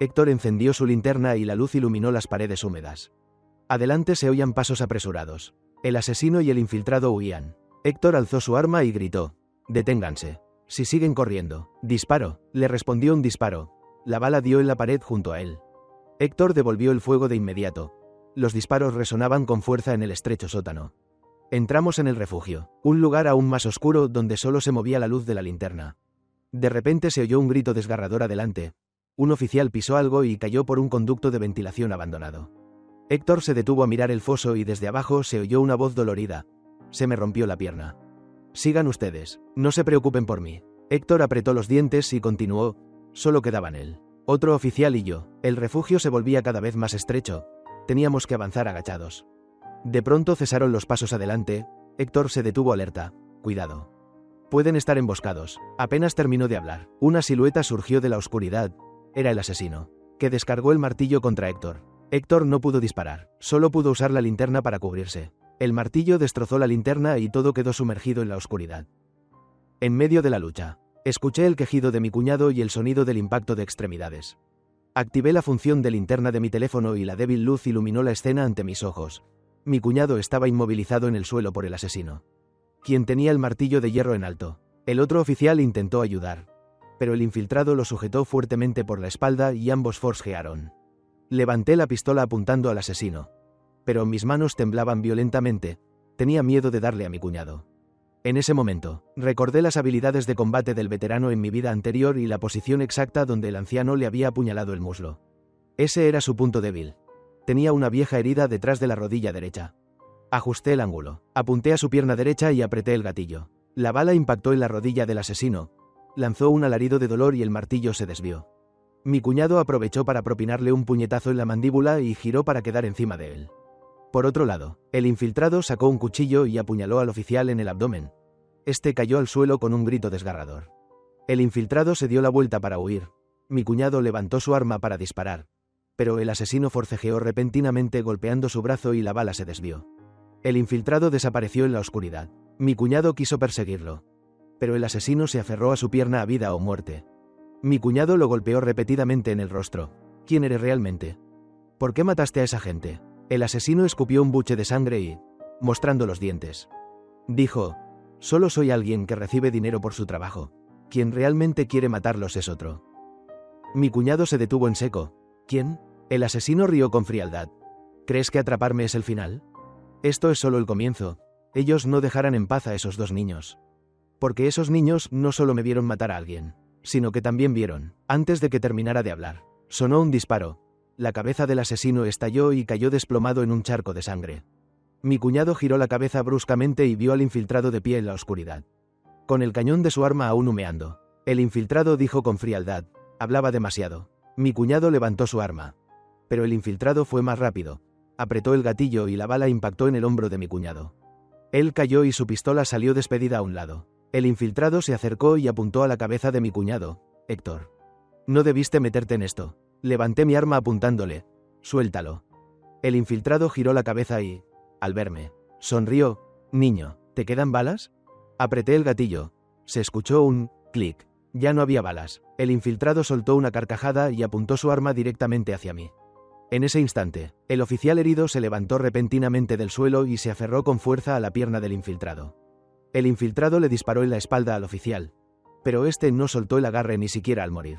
Héctor encendió su linterna y la luz iluminó las paredes húmedas. Adelante se oían pasos apresurados. El asesino y el infiltrado huían. Héctor alzó su arma y gritó: «Deténganse. Si siguen corriendo». «Disparo», le respondió un disparo. La bala dio en la pared junto a él. Héctor devolvió el fuego de inmediato. Los disparos resonaban con fuerza en el estrecho sótano. Entramos en el refugio, un lugar aún más oscuro donde solo se movía la luz de la linterna. De repente se oyó un grito desgarrador adelante. Un oficial pisó algo y cayó por un conducto de ventilación abandonado. Héctor se detuvo a mirar el foso y desde abajo se oyó una voz dolorida: «Se me rompió la pierna». «Sigan ustedes, no se preocupen por mí». Héctor apretó los dientes y continuó: «Solo quedaban él, otro oficial y yo». El refugio se volvía cada vez más estrecho. Teníamos que avanzar agachados. De pronto cesaron los pasos adelante. Héctor se detuvo alerta. «Cuidado. Pueden estar emboscados». Apenas terminó de hablar, una silueta surgió de la oscuridad. Era el asesino, que descargó el martillo contra Héctor. Héctor no pudo disparar, solo pudo usar la linterna para cubrirse. El martillo destrozó la linterna y todo quedó sumergido en la oscuridad. En medio de la lucha, escuché el quejido de mi cuñado y el sonido del impacto de extremidades. Activé la función de linterna de mi teléfono y la débil luz iluminó la escena ante mis ojos. Mi cuñado estaba inmovilizado en el suelo por el asesino, quien tenía el martillo de hierro en alto. El otro oficial intentó ayudar, pero el infiltrado lo sujetó fuertemente por la espalda y ambos forcejearon. Levanté la pistola apuntando al asesino, pero mis manos temblaban violentamente. Tenía miedo de darle a mi cuñado. En ese momento, recordé las habilidades de combate del veterano en mi vida anterior y la posición exacta donde el anciano le había apuñalado el muslo. Ese era su punto débil. Tenía una vieja herida detrás de la rodilla derecha. Ajusté el ángulo, apunté a su pierna derecha y apreté el gatillo. La bala impactó en la rodilla del asesino. Lanzó un alarido de dolor y el martillo se desvió. Mi cuñado aprovechó para propinarle un puñetazo en la mandíbula y giró para quedar encima de él. Por otro lado, el infiltrado sacó un cuchillo y apuñaló al oficial en el abdomen. Este cayó al suelo con un grito desgarrador. El infiltrado se dio la vuelta para huir. Mi cuñado levantó su arma para disparar, pero el asesino forcejeó repentinamente golpeando su brazo y la bala se desvió. El infiltrado desapareció en la oscuridad. Mi cuñado quiso perseguirlo, pero el asesino se aferró a su pierna a vida o muerte. Mi cuñado lo golpeó repetidamente en el rostro. ¿Quién eres realmente? ¿Por qué mataste a esa gente? El asesino escupió un buche de sangre y, mostrando los dientes, dijo: «Solo soy alguien que recibe dinero por su trabajo. Quien realmente quiere matarlos es otro». Mi cuñado se detuvo en seco. ¿Quién? El asesino rió con frialdad. ¿Crees que atraparme es el final? Esto es solo el comienzo. Ellos no dejarán en paz a esos dos niños. Porque esos niños no solo me vieron matar a alguien, sino que también vieron, antes de que terminara de hablar, sonó un disparo. La cabeza del asesino estalló y cayó desplomado en un charco de sangre. Mi cuñado giró la cabeza bruscamente y vio al infiltrado de pie en la oscuridad, con el cañón de su arma aún humeando. El infiltrado dijo con frialdad: «Hablaba demasiado». Mi cuñado levantó su arma, pero el infiltrado fue más rápido. Apretó el gatillo y la bala impactó en el hombro de mi cuñado. Él cayó y su pistola salió despedida a un lado. El infiltrado se acercó y apuntó a la cabeza de mi cuñado. «Héctor, no debiste meterte en esto». Levanté mi arma apuntándole. «Suéltalo». El infiltrado giró la cabeza y, al verme, sonrió. «Niño, ¿te quedan balas?». Apreté el gatillo. Se escuchó un clic. Ya no había balas. El infiltrado soltó una carcajada y apuntó su arma directamente hacia mí. En ese instante, el oficial herido se levantó repentinamente del suelo y se aferró con fuerza a la pierna del infiltrado. El infiltrado le disparó en la espalda al oficial, pero este no soltó el agarre ni siquiera al morir.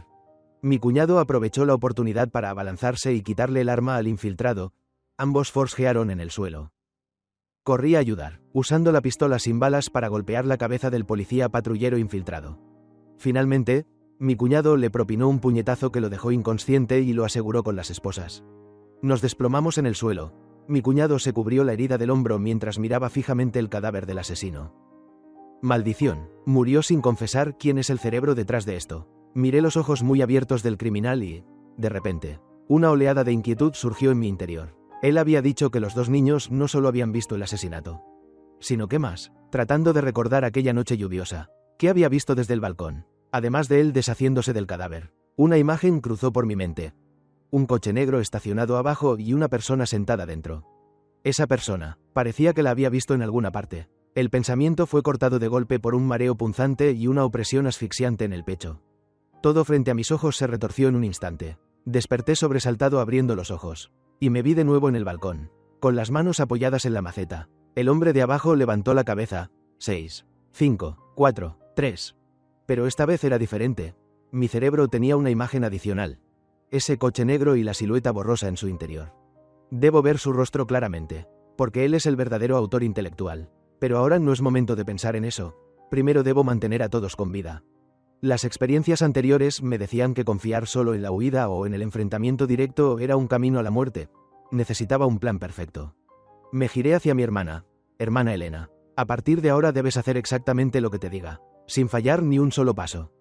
Mi cuñado aprovechó la oportunidad para abalanzarse y quitarle el arma al infiltrado. Ambos forcejearon en el suelo. Corrí a ayudar, usando la pistola sin balas para golpear la cabeza del policía patrullero infiltrado. Finalmente, mi cuñado le propinó un puñetazo que lo dejó inconsciente y lo aseguró con las esposas. Nos desplomamos en el suelo. Mi cuñado se cubrió la herida del hombro mientras miraba fijamente el cadáver del asesino. Maldición, murió sin confesar quién es el cerebro detrás de esto. Miré los ojos muy abiertos del criminal y, de repente, una oleada de inquietud surgió en mi interior. Él había dicho que los dos niños no solo habían visto el asesinato, sino que más, tratando de recordar aquella noche lluviosa, ¿qué había visto desde el balcón? Además de él deshaciéndose del cadáver. Una imagen cruzó por mi mente. Un coche negro estacionado abajo y una persona sentada dentro. Esa persona, parecía que la había visto en alguna parte. El pensamiento fue cortado de golpe por un mareo punzante y una opresión asfixiante en el pecho. Todo frente a mis ojos se retorció en un instante. Desperté sobresaltado abriendo los ojos. Y me vi de nuevo en el balcón, con las manos apoyadas en la maceta. El hombre de abajo levantó la cabeza. 6, 5, 4, 3. Pero esta vez era diferente. Mi cerebro tenía una imagen adicional. Ese coche negro y la silueta borrosa en su interior. Debo ver su rostro claramente, porque él es el verdadero autor intelectual. Pero ahora no es momento de pensar en eso. Primero debo mantener a todos con vida. Las experiencias anteriores me decían que confiar solo en la huida o en el enfrentamiento directo era un camino a la muerte. Necesitaba un plan perfecto. Me giré hacia mi hermana. Hermana Elena, a partir de ahora debes hacer exactamente lo que te diga, sin fallar ni un solo paso.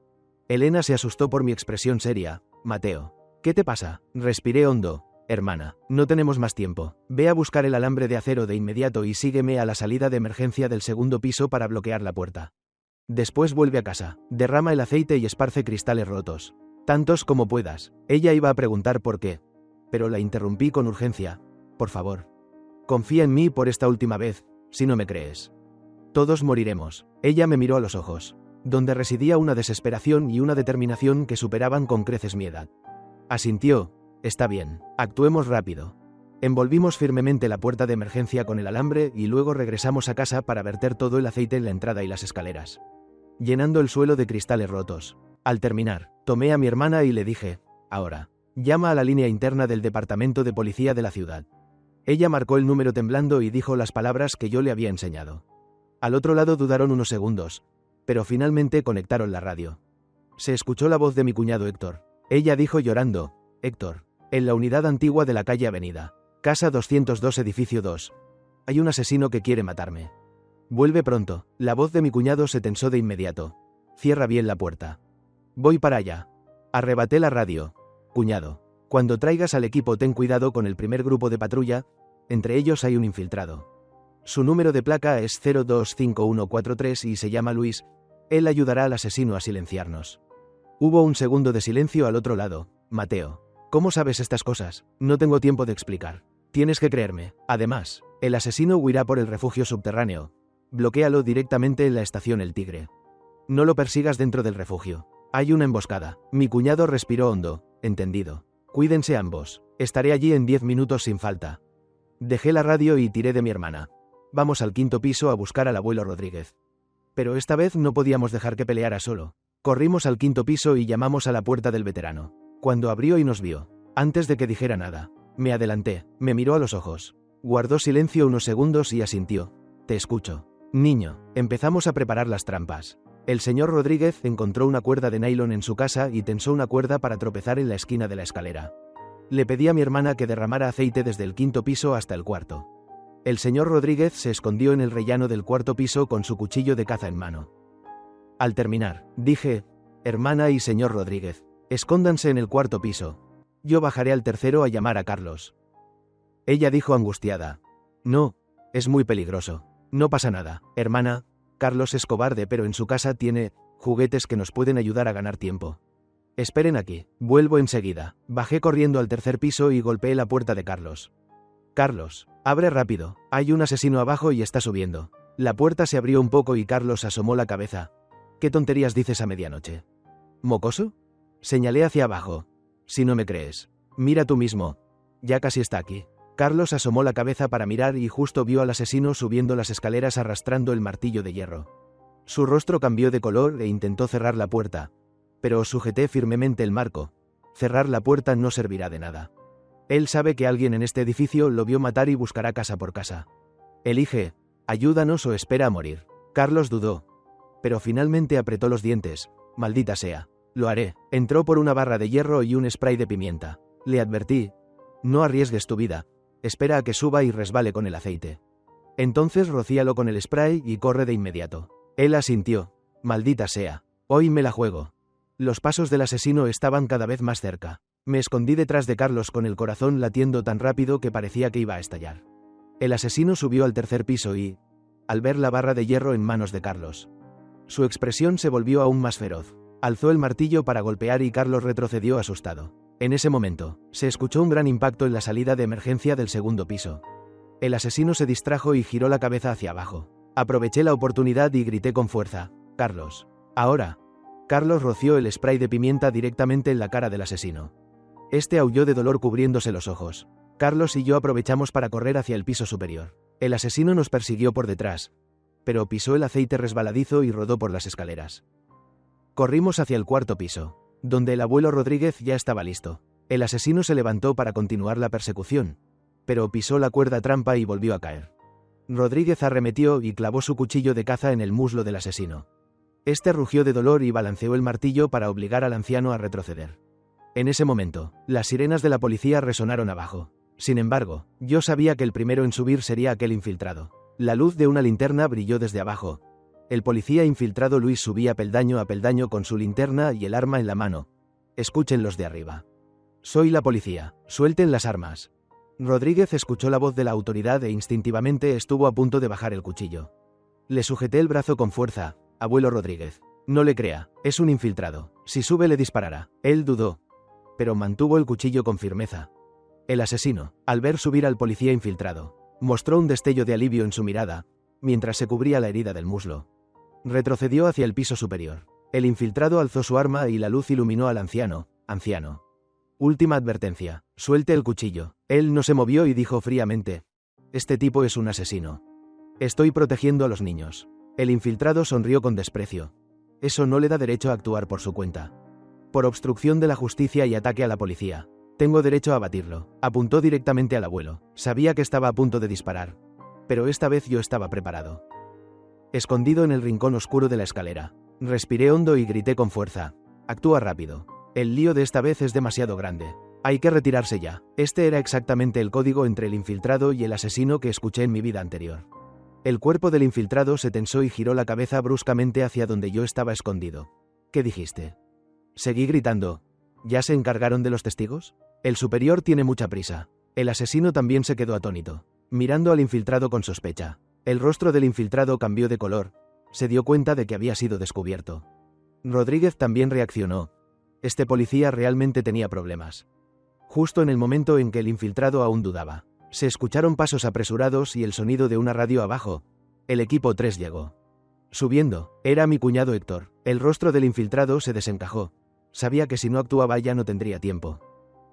Elena se asustó por mi expresión seria. Mateo, ¿qué te pasa? Respiré hondo. Hermana, no tenemos más tiempo. Ve a buscar el alambre de acero de inmediato y sígueme a la salida de emergencia del segundo piso para bloquear la puerta. Después vuelve a casa, derrama el aceite y esparce cristales rotos. Tantos como puedas. Ella iba a preguntar por qué, pero la interrumpí con urgencia. Por favor. Confía en mí por esta última vez, si no me crees. Todos moriremos. Ella me miró a los ojos, donde residía una desesperación y una determinación que superaban con creces mi edad. Asintió. Está bien, actuemos rápido. Envolvimos firmemente la puerta de emergencia con el alambre y luego regresamos a casa para verter todo el aceite en la entrada y las escaleras, llenando el suelo de cristales rotos. Al terminar, tomé a mi hermana y le dije, ahora, llama a la línea interna del departamento de policía de la ciudad. Ella marcó el número temblando y dijo las palabras que yo le había enseñado. Al otro lado dudaron unos segundos, pero finalmente conectaron la radio. Se escuchó la voz de mi cuñado Héctor. Ella dijo llorando, Héctor, en la unidad antigua de la calle Avenida, casa 202 edificio 2. Hay un asesino que quiere matarme. Vuelve pronto. La voz de mi cuñado se tensó de inmediato. Cierra bien la puerta. Voy para allá. Arrebaté la radio. Cuñado, cuando traigas al equipo ten cuidado con el primer grupo de patrulla, entre ellos hay un infiltrado. Su número de placa es 025143 y se llama Luis. Él ayudará al asesino a silenciarnos. Hubo un segundo de silencio al otro lado. Mateo, ¿cómo sabes estas cosas? No tengo tiempo de explicar. Tienes que creerme. Además, el asesino huirá por el refugio subterráneo. Bloquéalo directamente en la estación El Tigre. No lo persigas dentro del refugio. Hay una emboscada. Mi cuñado respiró hondo. Entendido. Cuídense ambos. Estaré allí en 10 minutos sin falta. Dejé la radio y tiré de mi hermana. Vamos al quinto piso a buscar al abuelo Rodríguez. Pero esta vez no podíamos dejar que peleara solo. Corrimos al quinto piso y llamamos a la puerta del veterano. Cuando abrió y nos vio, antes de que dijera nada, me adelanté, me miró a los ojos. Guardó silencio unos segundos y asintió. Te escucho. Niño, empezamos a preparar las trampas. El señor Rodríguez encontró una cuerda de nylon en su casa y tensó una cuerda para tropezar en la esquina de la escalera. Le pedí a mi hermana que derramara aceite desde el quinto piso hasta el cuarto. El señor Rodríguez se escondió en el rellano del cuarto piso con su cuchillo de caza en mano. Al terminar, dije, hermana y señor Rodríguez, escóndanse en el cuarto piso. Yo bajaré al tercero a llamar a Carlos. Ella dijo angustiada. No, es muy peligroso. No pasa nada, hermana. Carlos es cobarde, pero en su casa tiene juguetes que nos pueden ayudar a ganar tiempo. Esperen aquí, vuelvo enseguida. Bajé corriendo al tercer piso y golpeé la puerta de Carlos. Carlos, abre rápido, hay un asesino abajo y está subiendo. La puerta se abrió un poco y Carlos asomó la cabeza. ¿Qué tonterías dices a medianoche? ¿Mocoso? Señalé hacia abajo. Si no me crees, mira tú mismo. Ya casi está aquí. Carlos asomó la cabeza para mirar y justo vio al asesino subiendo las escaleras arrastrando el martillo de hierro. Su rostro cambió de color e intentó cerrar la puerta, pero sujeté firmemente el marco. Cerrar la puerta no servirá de nada. Él sabe que alguien en este edificio lo vio matar y buscará casa por casa. Elige, ayúdanos o espera a morir. Carlos dudó, pero finalmente apretó los dientes. Maldita sea. Lo haré. Entró por una barra de hierro y un spray de pimienta. Le advertí. No arriesgues tu vida. Espera a que suba y resbale con el aceite. Entonces rocíalo con el spray y corre de inmediato. Él asintió. Maldita sea. Hoy me la juego. Los pasos del asesino estaban cada vez más cerca. Me escondí detrás de Carlos con el corazón latiendo tan rápido que parecía que iba a estallar. El asesino subió al tercer piso y, al ver la barra de hierro en manos de Carlos, su expresión se volvió aún más feroz. Alzó el martillo para golpear y Carlos retrocedió asustado. En ese momento, se escuchó un gran impacto en la salida de emergencia del segundo piso. El asesino se distrajo y giró la cabeza hacia abajo. Aproveché la oportunidad y grité con fuerza. Carlos. Ahora. Carlos roció el spray de pimienta directamente en la cara del asesino. Este aulló de dolor cubriéndose los ojos. Carlos y yo aprovechamos para correr hacia el piso superior. El asesino nos persiguió por detrás, pero pisó el aceite resbaladizo y rodó por las escaleras. Corrimos hacia el cuarto piso, donde el abuelo Rodríguez ya estaba listo. El asesino se levantó para continuar la persecución, pero pisó la cuerda trampa y volvió a caer. Rodríguez arremetió y clavó su cuchillo de caza en el muslo del asesino. Este rugió de dolor y balanceó el martillo para obligar al anciano a retroceder. En ese momento, las sirenas de la policía resonaron abajo. Sin embargo, yo sabía que el primero en subir sería aquel infiltrado. La luz de una linterna brilló desde abajo. El policía infiltrado Luis subía peldaño a peldaño con su linterna y el arma en la mano. Escuchen los de arriba. Soy la policía, suelten las armas. Rodríguez escuchó la voz de la autoridad e instintivamente estuvo a punto de bajar el cuchillo. Le sujeté el brazo con fuerza. Abuelo Rodríguez, no le crea, es un infiltrado. Si sube le disparará. Él dudó, pero mantuvo el cuchillo con firmeza. El asesino, al ver subir al policía infiltrado, mostró un destello de alivio en su mirada, mientras se cubría la herida del muslo. Retrocedió hacia el piso superior. El infiltrado alzó su arma y la luz iluminó al anciano. Anciano. Última advertencia, suelte el cuchillo. Él no se movió y dijo fríamente: este tipo es un asesino. Estoy protegiendo a los niños. El infiltrado sonrió con desprecio. Eso no le da derecho a actuar por su cuenta. Por obstrucción de la justicia y ataque a la policía. Tengo derecho a abatirlo. Apuntó directamente al abuelo. Sabía que estaba a punto de disparar, pero esta vez yo estaba preparado. Escondido en el rincón oscuro de la escalera, respiré hondo y grité con fuerza: actúa rápido. El lío de esta vez es demasiado grande. Hay que retirarse ya. Este era exactamente el código entre el infiltrado y el asesino que escuché en mi vida anterior. El cuerpo del infiltrado se tensó y giró la cabeza bruscamente hacia donde yo estaba escondido. ¿Qué dijiste? Seguí gritando. ¿Ya se encargaron de los testigos? El superior tiene mucha prisa. El asesino también se quedó atónito, mirando al infiltrado con sospecha. El rostro del infiltrado cambió de color. Se dio cuenta de que había sido descubierto. Rodríguez también reaccionó. Este policía realmente tenía problemas. Justo en el momento en que el infiltrado aún dudaba, se escucharon pasos apresurados y el sonido de una radio abajo. El equipo 3 llegó. Subiendo, era mi cuñado Héctor. El rostro del infiltrado se desencajó. Sabía que si no actuaba ya no tendría tiempo.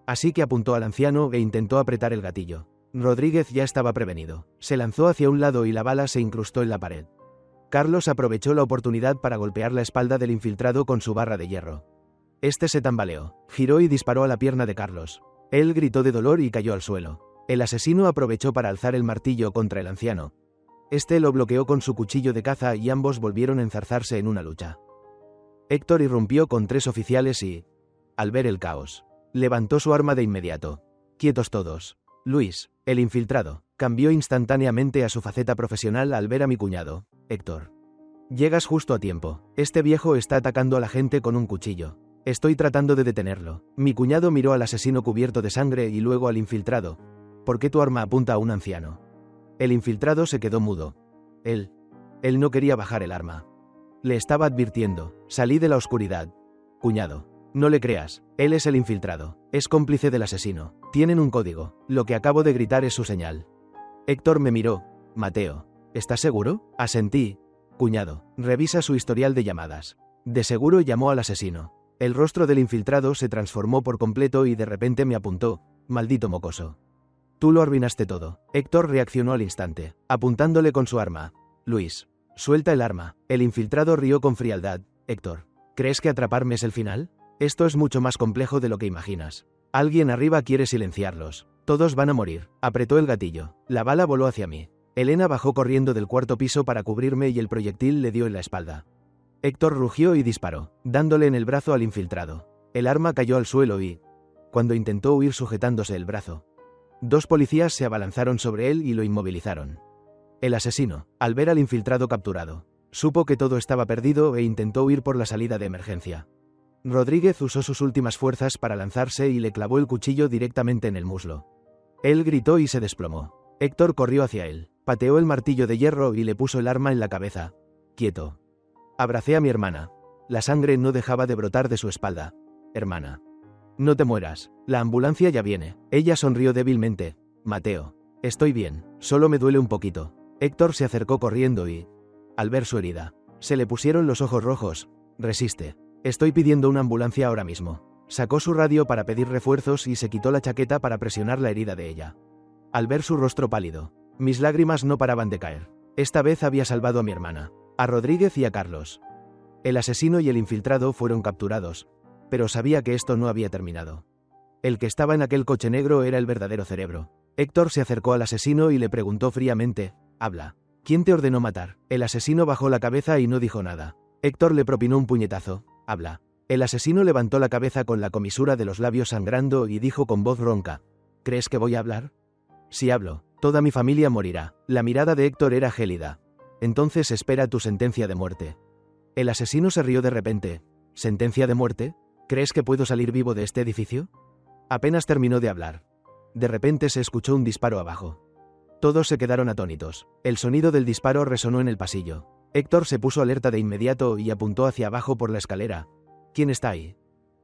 Así que apuntó al anciano e intentó apretar el gatillo. Rodríguez ya estaba prevenido. Se lanzó hacia un lado y la bala se incrustó en la pared. Carlos aprovechó la oportunidad para golpear la espalda del infiltrado con su barra de hierro. Este se tambaleó, giró y disparó a la pierna de Carlos. Él gritó de dolor y cayó al suelo. El asesino aprovechó para alzar el martillo contra el anciano. Este lo bloqueó con su cuchillo de caza y ambos volvieron a enzarzarse en una lucha. Héctor irrumpió con 3 oficiales y, al ver el caos, levantó su arma de inmediato. Quietos todos. Luis, el infiltrado, cambió instantáneamente a su faceta profesional al ver a mi cuñado, Héctor. Llegas justo a tiempo. Este viejo está atacando a la gente con un cuchillo. Estoy tratando de detenerlo. Mi cuñado miró al asesino cubierto de sangre y luego al infiltrado. ¿Por qué tu arma apunta a un anciano? El infiltrado se quedó mudo. Él no quería bajar el arma. Le estaba advirtiendo. Salí de la oscuridad. Cuñado, no le creas. Él es el infiltrado. Es cómplice del asesino. Tienen un código. Lo que acabo de gritar es su señal. Héctor me miró. Mateo, ¿estás seguro? Asentí. Cuñado, revisa su historial de llamadas. De seguro llamó al asesino. El rostro del infiltrado se transformó por completo y de repente me apuntó. Maldito mocoso. Tú lo arruinaste todo. Héctor reaccionó al instante, apuntándole con su arma. Luis, suelta el arma. El infiltrado rió con frialdad. Héctor, ¿crees que atraparme es el final? Esto es mucho más complejo de lo que imaginas. Alguien arriba quiere silenciarlos. Todos van a morir. Apretó el gatillo. La bala voló hacia mí. Elena bajó corriendo del 4º piso para cubrirme y el proyectil le dio en la espalda. Héctor rugió y disparó, dándole en el brazo al infiltrado. El arma cayó al suelo y, cuando intentó huir sujetándose el brazo, 2 policías se abalanzaron sobre él y lo inmovilizaron. El asesino, al ver al infiltrado capturado, supo que todo estaba perdido e intentó huir por la salida de emergencia. Rodríguez usó sus últimas fuerzas para lanzarse y le clavó el cuchillo directamente en el muslo. Él gritó y se desplomó. Héctor corrió hacia él, pateó el martillo de hierro y le puso el arma en la cabeza. Quieto. Abracé a mi hermana. La sangre no dejaba de brotar de su espalda. Hermana. No te mueras. La ambulancia ya viene. Ella sonrió débilmente. Mateo. Estoy bien. Solo me duele un poquito. Héctor se acercó corriendo y, al ver su herida, se le pusieron los ojos rojos. Resiste. Estoy pidiendo una ambulancia ahora mismo. Sacó su radio para pedir refuerzos y se quitó la chaqueta para presionar la herida de ella. Al ver su rostro pálido, mis lágrimas no paraban de caer. Esta vez había salvado a mi hermana, a Rodríguez y a Carlos. El asesino y el infiltrado fueron capturados, pero sabía que esto no había terminado. El que estaba en aquel coche negro era el verdadero cerebro. Héctor se acercó al asesino y le preguntó fríamente: «Habla. ¿Quién te ordenó matar?» El asesino bajó la cabeza y no dijo nada. Héctor le propinó un puñetazo. «Habla». El asesino levantó la cabeza con la comisura de los labios sangrando y dijo con voz ronca: «¿Crees que voy a hablar? Si hablo, toda mi familia morirá». La mirada de Héctor era gélida. «Entonces espera tu sentencia de muerte». El asesino se rió de repente. «¿Sentencia de muerte? ¿Crees que puedo salir vivo de este edificio?» Apenas terminó de hablar. De repente se escuchó un disparo abajo. Todos se quedaron atónitos. El sonido del disparo resonó en el pasillo. Héctor se puso alerta de inmediato y apuntó hacia abajo por la escalera. «¿Quién está ahí?».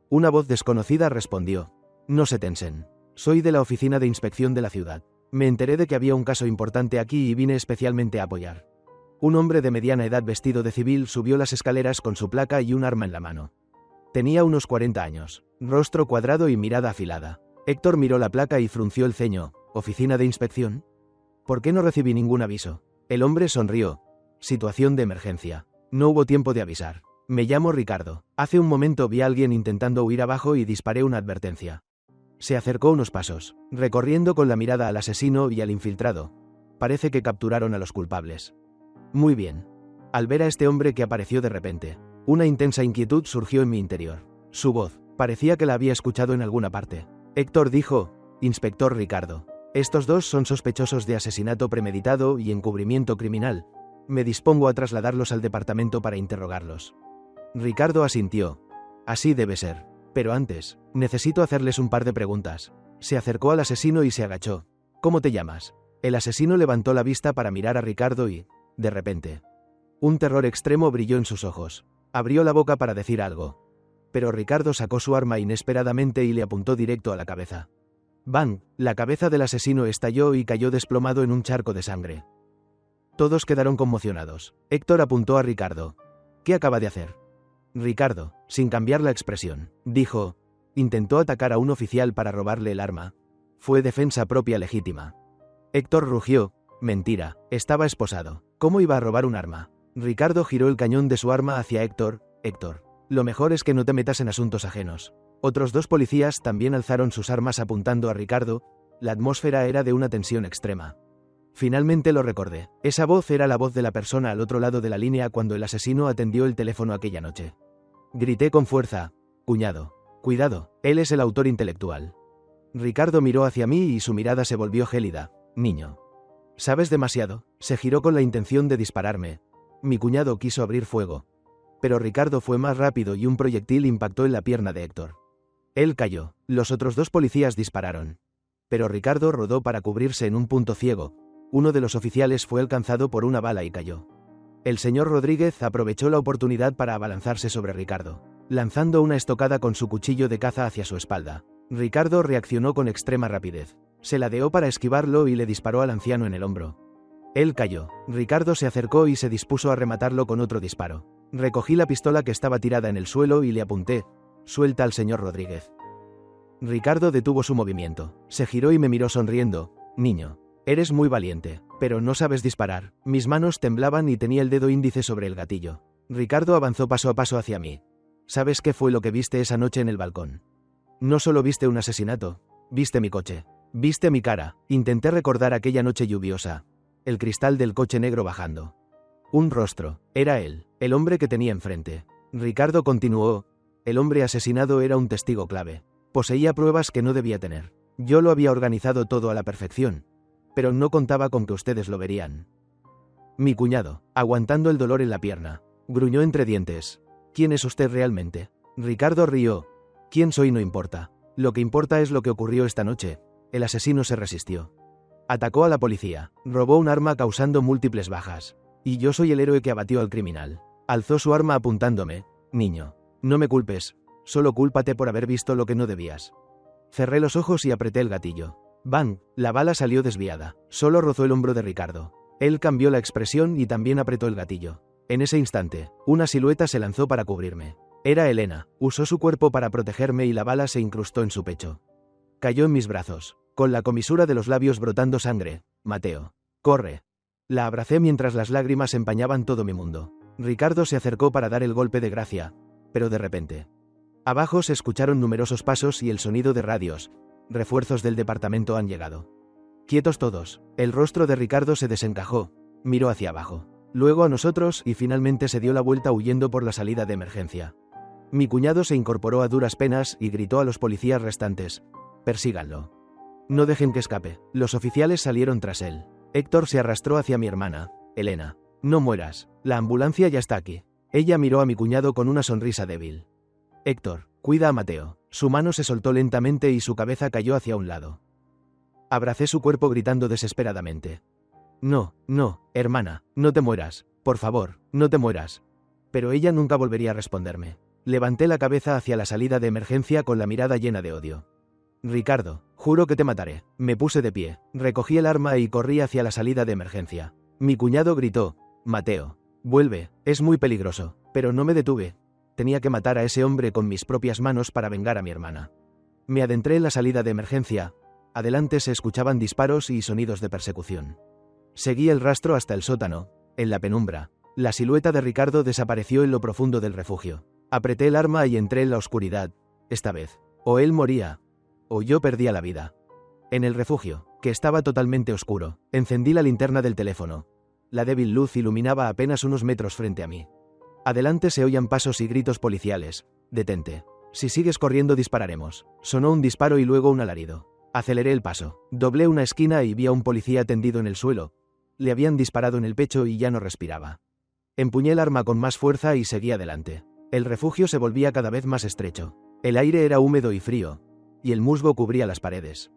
Una voz desconocida respondió: «No se tensen. Soy de la oficina de inspección de la ciudad. Me enteré de que había un caso importante aquí y vine especialmente a apoyar». Un hombre de mediana edad vestido de civil subió las escaleras con su placa y un arma en la mano. Tenía unos 40 años, rostro cuadrado y mirada afilada. Héctor miró la placa y frunció el ceño. «¿Oficina de inspección? ¿Por qué no recibí ningún aviso?». El hombre sonrió. «Situación de emergencia. No hubo tiempo de avisar. Me llamo Ricardo. Hace un momento vi a alguien intentando huir abajo y disparé una advertencia». Se acercó unos pasos, recorriendo con la mirada al asesino y al infiltrado. «Parece que capturaron a los culpables». «Muy bien». Al ver a este hombre que apareció de repente, una intensa inquietud surgió en mi interior. Su voz parecía que la había escuchado en alguna parte. Héctor dijo: «Inspector Ricardo, estos dos son sospechosos de asesinato premeditado y encubrimiento criminal. Me dispongo a trasladarlos al departamento para interrogarlos». Ricardo asintió. «Así debe ser. Pero antes, necesito hacerles un par de preguntas». Se acercó al asesino y se agachó. «¿Cómo te llamas?». El asesino levantó la vista para mirar a Ricardo y, de repente, un terror extremo brilló en sus ojos. Abrió la boca para decir algo. Pero Ricardo sacó su arma inesperadamente y le apuntó directo a la cabeza. ¡Bang! La cabeza del asesino estalló y cayó desplomado en un charco de sangre. Todos quedaron conmocionados. Héctor apuntó a Ricardo. «¿Qué acaba de hacer?». Ricardo, sin cambiar la expresión, dijo: «Intentó atacar a un oficial para robarle el arma. Fue defensa propia legítima». Héctor rugió: «Mentira, estaba esposado. ¿Cómo iba a robar un arma?». Ricardo giró el cañón de su arma hacia Héctor. «Héctor, lo mejor es que no te metas en asuntos ajenos». Otros dos policías también alzaron sus armas apuntando a Ricardo. La atmósfera era de una tensión extrema. Finalmente lo recordé. Esa voz era la voz de la persona al otro lado de la línea cuando el asesino atendió el teléfono aquella noche. Grité con fuerza: «Cuñado, cuidado, él es el autor intelectual». Ricardo miró hacia mí y su mirada se volvió gélida. «Niño, sabes demasiado». Se giró con la intención de dispararme. Mi cuñado quiso abrir fuego. Pero Ricardo fue más rápido y un proyectil impactó en la pierna de Héctor. Él cayó. Los otros dos policías dispararon. Pero Ricardo rodó para cubrirse en un punto ciego. Uno de los oficiales fue alcanzado por una bala y cayó. El señor Rodríguez aprovechó la oportunidad para abalanzarse sobre Ricardo, lanzando una estocada con su cuchillo de caza hacia su espalda. Ricardo reaccionó con extrema rapidez. Se ladeó para esquivarlo y le disparó al anciano en el hombro. Él cayó. Ricardo se acercó y se dispuso a rematarlo con otro disparo. Recogí la pistola que estaba tirada en el suelo y le apunté: «Suelta al señor Rodríguez». Ricardo detuvo su movimiento. Se giró y me miró sonriendo. «Niño, eres muy valiente, pero no sabes disparar». Mis manos temblaban y tenía el dedo índice sobre el gatillo. Ricardo avanzó paso a paso hacia mí. «¿Sabes qué fue lo que viste esa noche en el balcón? No solo viste un asesinato, viste mi coche, viste mi cara». Intenté recordar aquella noche lluviosa. El cristal del coche negro bajando. Un rostro. Era él, el hombre que tenía enfrente. Ricardo continuó: «El hombre asesinado era un testigo clave. Poseía pruebas que no debía tener. Yo lo había organizado todo a la perfección. Pero no contaba con que ustedes lo verían». Mi cuñado, aguantando el dolor en la pierna, gruñó entre dientes: «¿Quién es usted realmente?». Ricardo rió: «Quién soy no importa. Lo que importa es lo que ocurrió esta noche». El asesino se resistió. Atacó a la policía, robó un arma causando múltiples bajas. Y yo soy el héroe que abatió al criminal. Alzó su arma apuntándome. «Niño, no me culpes, solo cúlpate por haber visto lo que no debías». Cerré los ojos y apreté el gatillo. ¡Bang! La bala salió desviada. Solo rozó el hombro de Ricardo. Él cambió la expresión y también apretó el gatillo. En ese instante, una silueta se lanzó para cubrirme. Era Elena. Usó su cuerpo para protegerme y la bala se incrustó en su pecho. Cayó en mis brazos, con la comisura de los labios brotando sangre. Mateo. Corre. La abracé mientras las lágrimas empañaban todo mi mundo. Ricardo se acercó para dar el golpe de gracia, pero de repente. Abajo se escucharon numerosos pasos y el sonido de radios. Refuerzos del departamento han llegado. Quietos todos. El rostro de Ricardo se desencajó. Miró hacia abajo. Luego a nosotros y finalmente se dio la vuelta huyendo por la salida de emergencia. Mi cuñado se incorporó a duras penas y gritó a los policías restantes: «Persíganlo. No dejen que escape». Los oficiales salieron tras él. Héctor se arrastró hacia mi hermana. «Elena, no mueras. La ambulancia ya está aquí». Ella miró a mi cuñado con una sonrisa débil. «Héctor, cuida a Mateo». Su mano se soltó lentamente y su cabeza cayó hacia un lado. Abracé su cuerpo gritando desesperadamente: «No, no, hermana, no te mueras. Por favor, no te mueras». Pero ella nunca volvería a responderme. Levanté la cabeza hacia la salida de emergencia con la mirada llena de odio. «Ricardo, juro que te mataré». Me puse de pie, recogí el arma y corrí hacia la salida de emergencia. Mi cuñado gritó: «Mateo, vuelve, es muy peligroso». Pero no me detuve. Tenía que matar a ese hombre con mis propias manos para vengar a mi hermana. Me adentré en la salida de emergencia. Adelante se escuchaban disparos y sonidos de persecución. Seguí el rastro hasta el sótano. En la penumbra, la silueta de Ricardo desapareció en lo profundo del refugio. Apreté el arma y entré en la oscuridad. Esta vez, o él moría, o yo perdía la vida. En el refugio, que estaba totalmente oscuro, encendí la linterna del teléfono. La débil luz iluminaba apenas unos metros frente a mí. Adelante se oían pasos y gritos policiales. «Detente. Si sigues corriendo dispararemos». Sonó un disparo y luego un alarido. Aceleré el paso. Doblé una esquina y vi a un policía tendido en el suelo. Le habían disparado en el pecho y ya no respiraba. Empuñé el arma con más fuerza y seguí adelante. El refugio se volvía cada vez más estrecho. El aire era húmedo y frío, y el musgo cubría las paredes.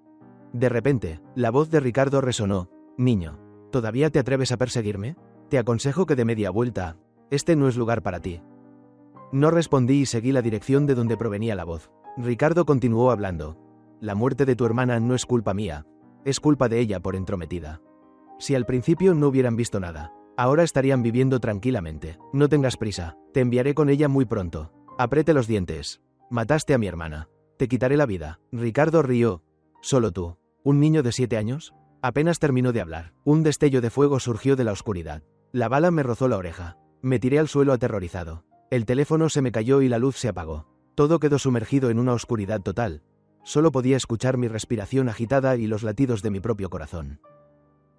De repente, la voz de Ricardo resonó: «Niño, ¿todavía te atreves a perseguirme? Te aconsejo que de media vuelta. Este no es lugar para ti». No respondí y seguí la dirección de donde provenía la voz. Ricardo continuó hablando: «La muerte de tu hermana no es culpa mía. Es culpa de ella por entrometida. Si al principio no hubieran visto nada, ahora estarían viviendo tranquilamente. No tengas prisa. Te enviaré con ella muy pronto». Apreté los dientes. «Mataste a mi hermana. Te quitaré la vida». Ricardo rió. «¿Solo tú? ¿Un niño de 7 años?» Apenas terminó de hablar. Un destello de fuego surgió de la oscuridad. La bala me rozó la oreja. Me tiré al suelo aterrorizado. El teléfono se me cayó y la luz se apagó. Todo quedó sumergido en una oscuridad total. Solo podía escuchar mi respiración agitada y los latidos de mi propio corazón.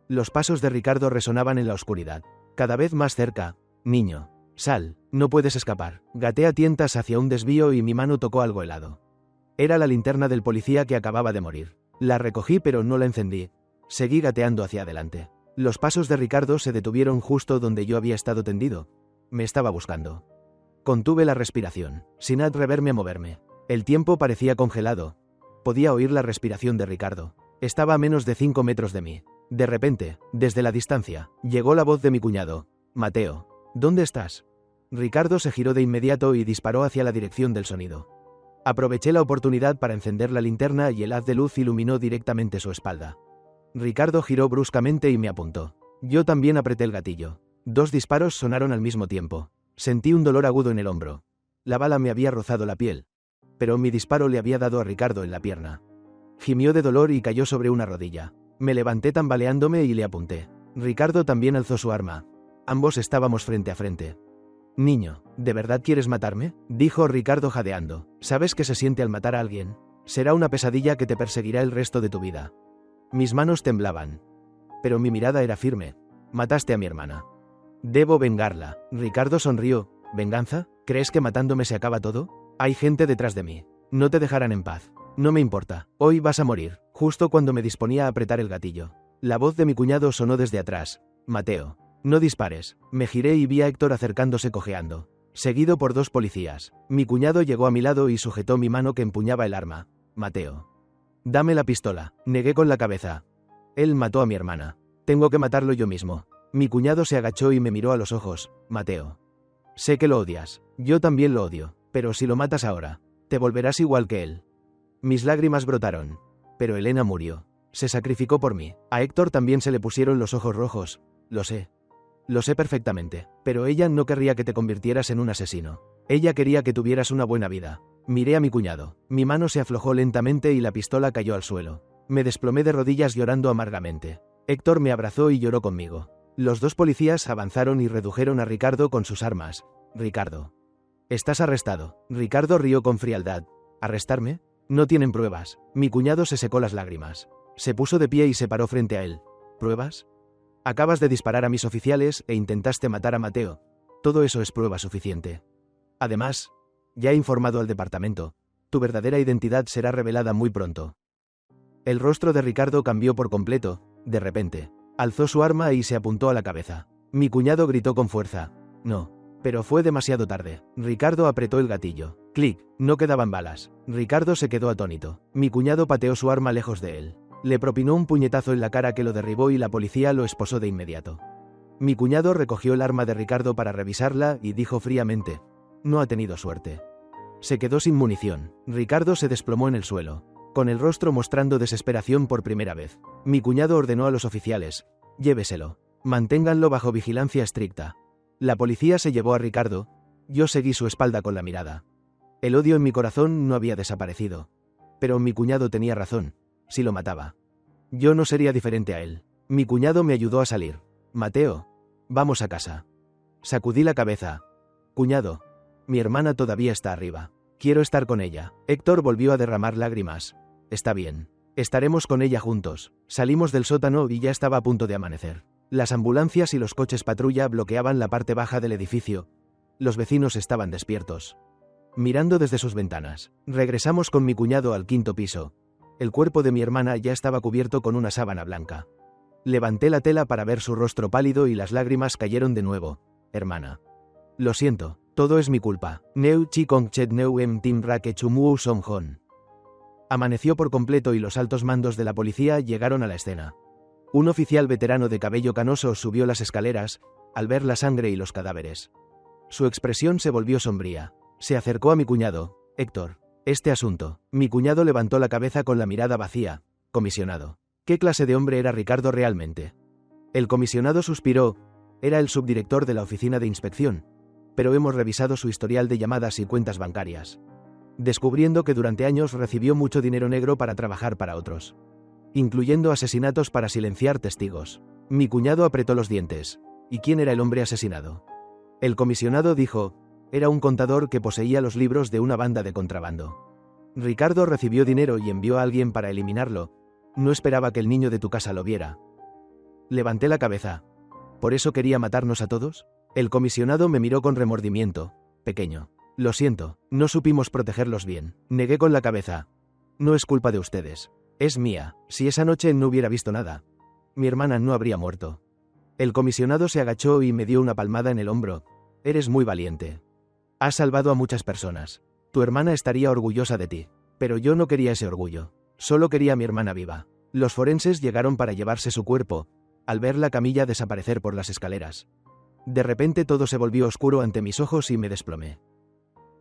Los pasos de Ricardo resonaban en la oscuridad. Cada vez más cerca. «Niño, sal, no puedes escapar». Gateé a tientas hacia un desvío y mi mano tocó algo helado. Era la linterna del policía que acababa de morir. La recogí pero no la encendí. Seguí gateando hacia adelante. Los pasos de Ricardo se detuvieron justo donde yo había estado tendido. Me estaba buscando. Contuve la respiración, sin atreverme a moverme. El tiempo parecía congelado. Podía oír la respiración de Ricardo. Estaba a menos de 5 metros de mí. De repente, desde la distancia, llegó la voz de mi cuñado: «Mateo, ¿dónde estás?» Ricardo se giró de inmediato y disparó hacia la dirección del sonido. Aproveché la oportunidad para encender la linterna y el haz de luz iluminó directamente su espalda. Ricardo giró bruscamente y me apuntó. Yo también apreté el gatillo. 2 disparos sonaron al mismo tiempo. Sentí un dolor agudo en el hombro. La bala me había rozado la piel, pero mi disparo le había dado a Ricardo en la pierna. Gimió de dolor y cayó sobre una rodilla. Me levanté tambaleándome y le apunté. Ricardo también alzó su arma. Ambos estábamos frente a frente. «Niño, ¿de verdad quieres matarme?», dijo Ricardo jadeando. «¿Sabes qué se siente al matar a alguien? Será una pesadilla que te perseguirá el resto de tu vida». Mis manos temblaban, pero mi mirada era firme. «Mataste a mi hermana. Debo vengarla». Ricardo sonrió. «¿Venganza? ¿Crees que matándome se acaba todo? Hay gente detrás de mí. No te dejarán en paz». «No me importa. Hoy vas a morir». Justo cuando me disponía a apretar el gatillo, la voz de mi cuñado sonó desde atrás: «Mateo, no dispares». Me giré y vi a Héctor acercándose cojeando, seguido por 2 policías. Mi cuñado llegó a mi lado y sujetó mi mano que empuñaba el arma. «Mateo, dame la pistola». Negué con la cabeza. «Él mató a mi hermana. Tengo que matarlo yo mismo». Mi cuñado se agachó y me miró a los ojos. «Mateo, sé que lo odias. Yo también lo odio. Pero si lo matas ahora, te volverás igual que él». Mis lágrimas brotaron. Pero Elena murió. Se sacrificó por mí. A Héctor también se le pusieron los ojos rojos. Lo sé. Lo sé perfectamente. Pero ella no querría que te convirtieras en un asesino. Ella quería que tuvieras una buena vida. Miré a mi cuñado. Mi mano se aflojó lentamente y la pistola cayó al suelo. Me desplomé de rodillas llorando amargamente. Héctor me abrazó y lloró conmigo. Los dos policías avanzaron y redujeron a Ricardo con sus armas. Ricardo. Estás arrestado. Ricardo rió con frialdad. ¿Arrestarme? No tienen pruebas. Mi cuñado se secó las lágrimas. Se puso de pie y se paró frente a él. ¿Pruebas? Acabas de disparar a mis oficiales e intentaste matar a Mateo. Todo eso es prueba suficiente. Además, ya he informado al departamento. Tu verdadera identidad será revelada muy pronto. El rostro de Ricardo cambió por completo, de repente. Alzó su arma y se apuntó a la cabeza. Mi cuñado gritó con fuerza. No. Pero fue demasiado tarde. Ricardo apretó el gatillo. Clic. No quedaban balas. Ricardo se quedó atónito. Mi cuñado pateó su arma lejos de él. Le propinó un puñetazo en la cara que lo derribó y la policía lo esposó de inmediato. Mi cuñado recogió el arma de Ricardo para revisarla y dijo fríamente: no ha tenido suerte. Se quedó sin munición. Ricardo se desplomó en el suelo, con el rostro mostrando desesperación por primera vez. Mi cuñado ordenó a los oficiales: lléveselo. Manténganlo bajo vigilancia estricta. La policía se llevó a Ricardo. Yo seguí su espalda con la mirada. El odio en mi corazón no había desaparecido. Pero mi cuñado tenía razón. Si lo mataba, yo no sería diferente a él. Mi cuñado me ayudó a salir. Mateo, vamos a casa. Sacudí la cabeza. Cuñado, mi hermana todavía está arriba. Quiero estar con ella. Héctor volvió a derramar lágrimas. Está bien. Estaremos con ella juntos. Salimos del sótano y ya estaba a punto de amanecer. Las ambulancias y los coches patrulla bloqueaban la parte baja del edificio. Los vecinos estaban despiertos, mirando desde sus ventanas. Regresamos con mi cuñado al quinto piso. El cuerpo de mi hermana ya estaba cubierto con una sábana blanca. Levanté la tela para ver su rostro pálido y las lágrimas cayeron de nuevo. Hermana. Lo siento, todo es mi culpa. Neu chi kong chet neu em tim ra que chumuo som hon. Amaneció por completo y los altos mandos de la policía llegaron a la escena. Un oficial veterano de cabello canoso subió las escaleras, al ver la sangre y los cadáveres. Su expresión se volvió sombría. Se acercó a mi cuñado. Héctor. Este asunto. Mi cuñado levantó la cabeza con la mirada vacía. Comisionado. ¿Qué clase de hombre era Ricardo realmente? El comisionado suspiró. Era el subdirector de la oficina de inspección. Pero hemos revisado su historial de llamadas y cuentas bancarias, descubriendo que durante años recibió mucho dinero negro para trabajar para otros, incluyendo asesinatos para silenciar testigos. Mi cuñado apretó los dientes. ¿Y quién era el hombre asesinado? El comisionado dijo: era un contador que poseía los libros de una banda de contrabando. Ricardo recibió dinero y envió a alguien para eliminarlo. No esperaba que el niño de tu casa lo viera. Levanté la cabeza. ¿Por eso quería matarnos a todos? El comisionado me miró con remordimiento. Pequeño. Lo siento, no supimos protegerlos bien. Negué con la cabeza. No es culpa de ustedes. Es mía. Si esa noche no hubiera visto nada, mi hermana no habría muerto. El comisionado se agachó y me dio una palmada en el hombro. Eres muy valiente. Has salvado a muchas personas. Tu hermana estaría orgullosa de ti. Pero yo no quería ese orgullo. Solo quería a mi hermana viva. Los forenses llegaron para llevarse su cuerpo, al ver la camilla desaparecer por las escaleras. De repente todo se volvió oscuro ante mis ojos y me desplomé.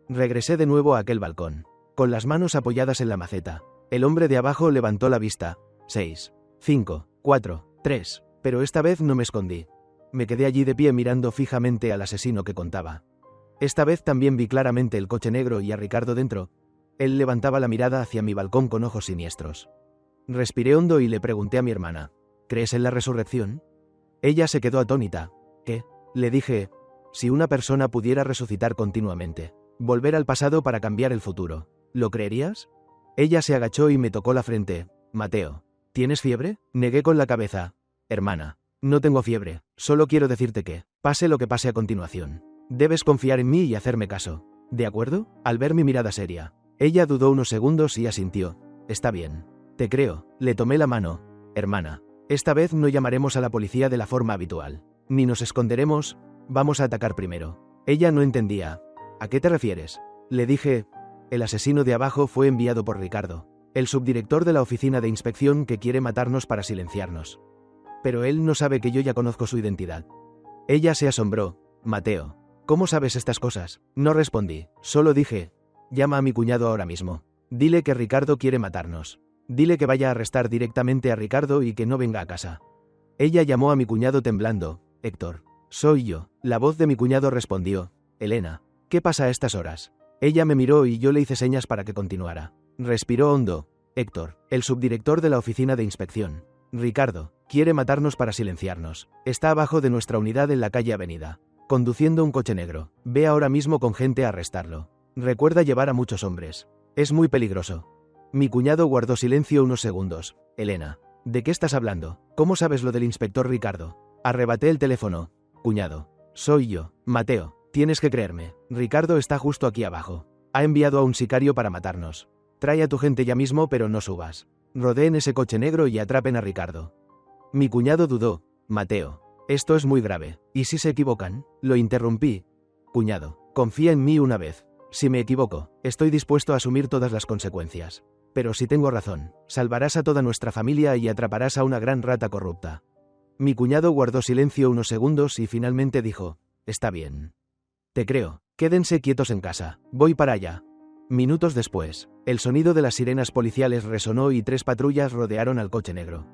Regresé de nuevo a aquel balcón, con las manos apoyadas en la maceta. El hombre de abajo levantó la vista. 6, 5, 4, 3. Pero esta vez no me escondí. Me quedé allí de pie mirando fijamente al asesino que contaba. Esta vez también vi claramente el coche negro y a Ricardo dentro. Él levantaba la mirada hacia mi balcón con ojos siniestros. Respiré hondo y le pregunté a mi hermana: ¿crees en la resurrección? Ella se quedó atónita. ¿Qué? Le dije: si una persona pudiera resucitar continuamente, volver al pasado para cambiar el futuro, ¿lo creerías? Ella se agachó y me tocó la frente. Mateo, ¿tienes fiebre? Negué con la cabeza. Hermana, no tengo fiebre, solo quiero decirte que, pase lo que pase a continuación, debes confiar en mí y hacerme caso. ¿De acuerdo? Al ver mi mirada seria, ella dudó unos segundos y asintió. Está bien. Te creo. Le tomé la mano. Hermana, esta vez no llamaremos a la policía de la forma habitual. Ni nos esconderemos. Vamos a atacar primero. Ella no entendía. ¿A qué te refieres? Le dije: el asesino de abajo fue enviado por Ricardo, el subdirector de la oficina de inspección que quiere matarnos para silenciarnos. Pero él no sabe que yo ya conozco su identidad. Ella se asombró. Mateo, ¿cómo sabes estas cosas? No respondí, solo dije: llama a mi cuñado ahora mismo. Dile que Ricardo quiere matarnos. Dile que vaya a arrestar directamente a Ricardo y que no venga a casa. Ella llamó a mi cuñado temblando. Héctor. Soy yo. La voz de mi cuñado respondió. Elena. ¿Qué pasa a estas horas? Ella me miró y yo le hice señas para que continuara. Respiró hondo. Héctor, el subdirector de la oficina de inspección. Ricardo, quiere matarnos para silenciarnos. Está abajo de nuestra unidad en la calle Avenida, conduciendo un coche negro. Ve ahora mismo con gente a arrestarlo. Recuerda llevar a muchos hombres. Es muy peligroso. Mi cuñado guardó silencio unos segundos. Elena, ¿de qué estás hablando? ¿Cómo sabes lo del inspector Ricardo? Arrebaté el teléfono. Cuñado, soy yo, Mateo. Tienes que creerme. Ricardo está justo aquí abajo. Ha enviado a un sicario para matarnos. Trae a tu gente ya mismo, pero no subas. Rodeen ese coche negro y atrapen a Ricardo. Mi cuñado dudó. Mateo, esto es muy grave. ¿Y si se equivocan? Lo interrumpí. Cuñado, confía en mí una vez. Si me equivoco, estoy dispuesto a asumir todas las consecuencias. Pero si tengo razón, salvarás a toda nuestra familia y atraparás a una gran rata corrupta. Mi cuñado guardó silencio unos segundos y finalmente dijo, está bien. Te creo, quédense quietos en casa, voy para allá. Minutos después, el sonido de las sirenas policiales resonó y 3 patrullas rodearon al coche negro.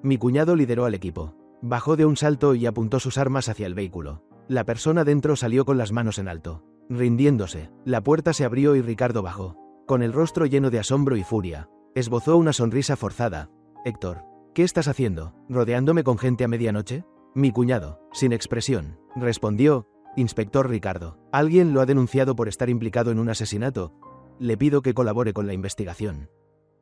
Mi cuñado lideró al equipo. Bajó de un salto y apuntó sus armas hacia el vehículo. La persona dentro salió con las manos en alto. Rindiéndose, la puerta se abrió y Ricardo bajó. Con el rostro lleno de asombro y furia, esbozó una sonrisa forzada. Héctor, ¿qué estás haciendo? ¿Rodeándome con gente a medianoche? Mi cuñado, sin expresión, respondió, Inspector Ricardo, alguien lo ha denunciado por estar implicado en un asesinato. Le pido que colabore con la investigación.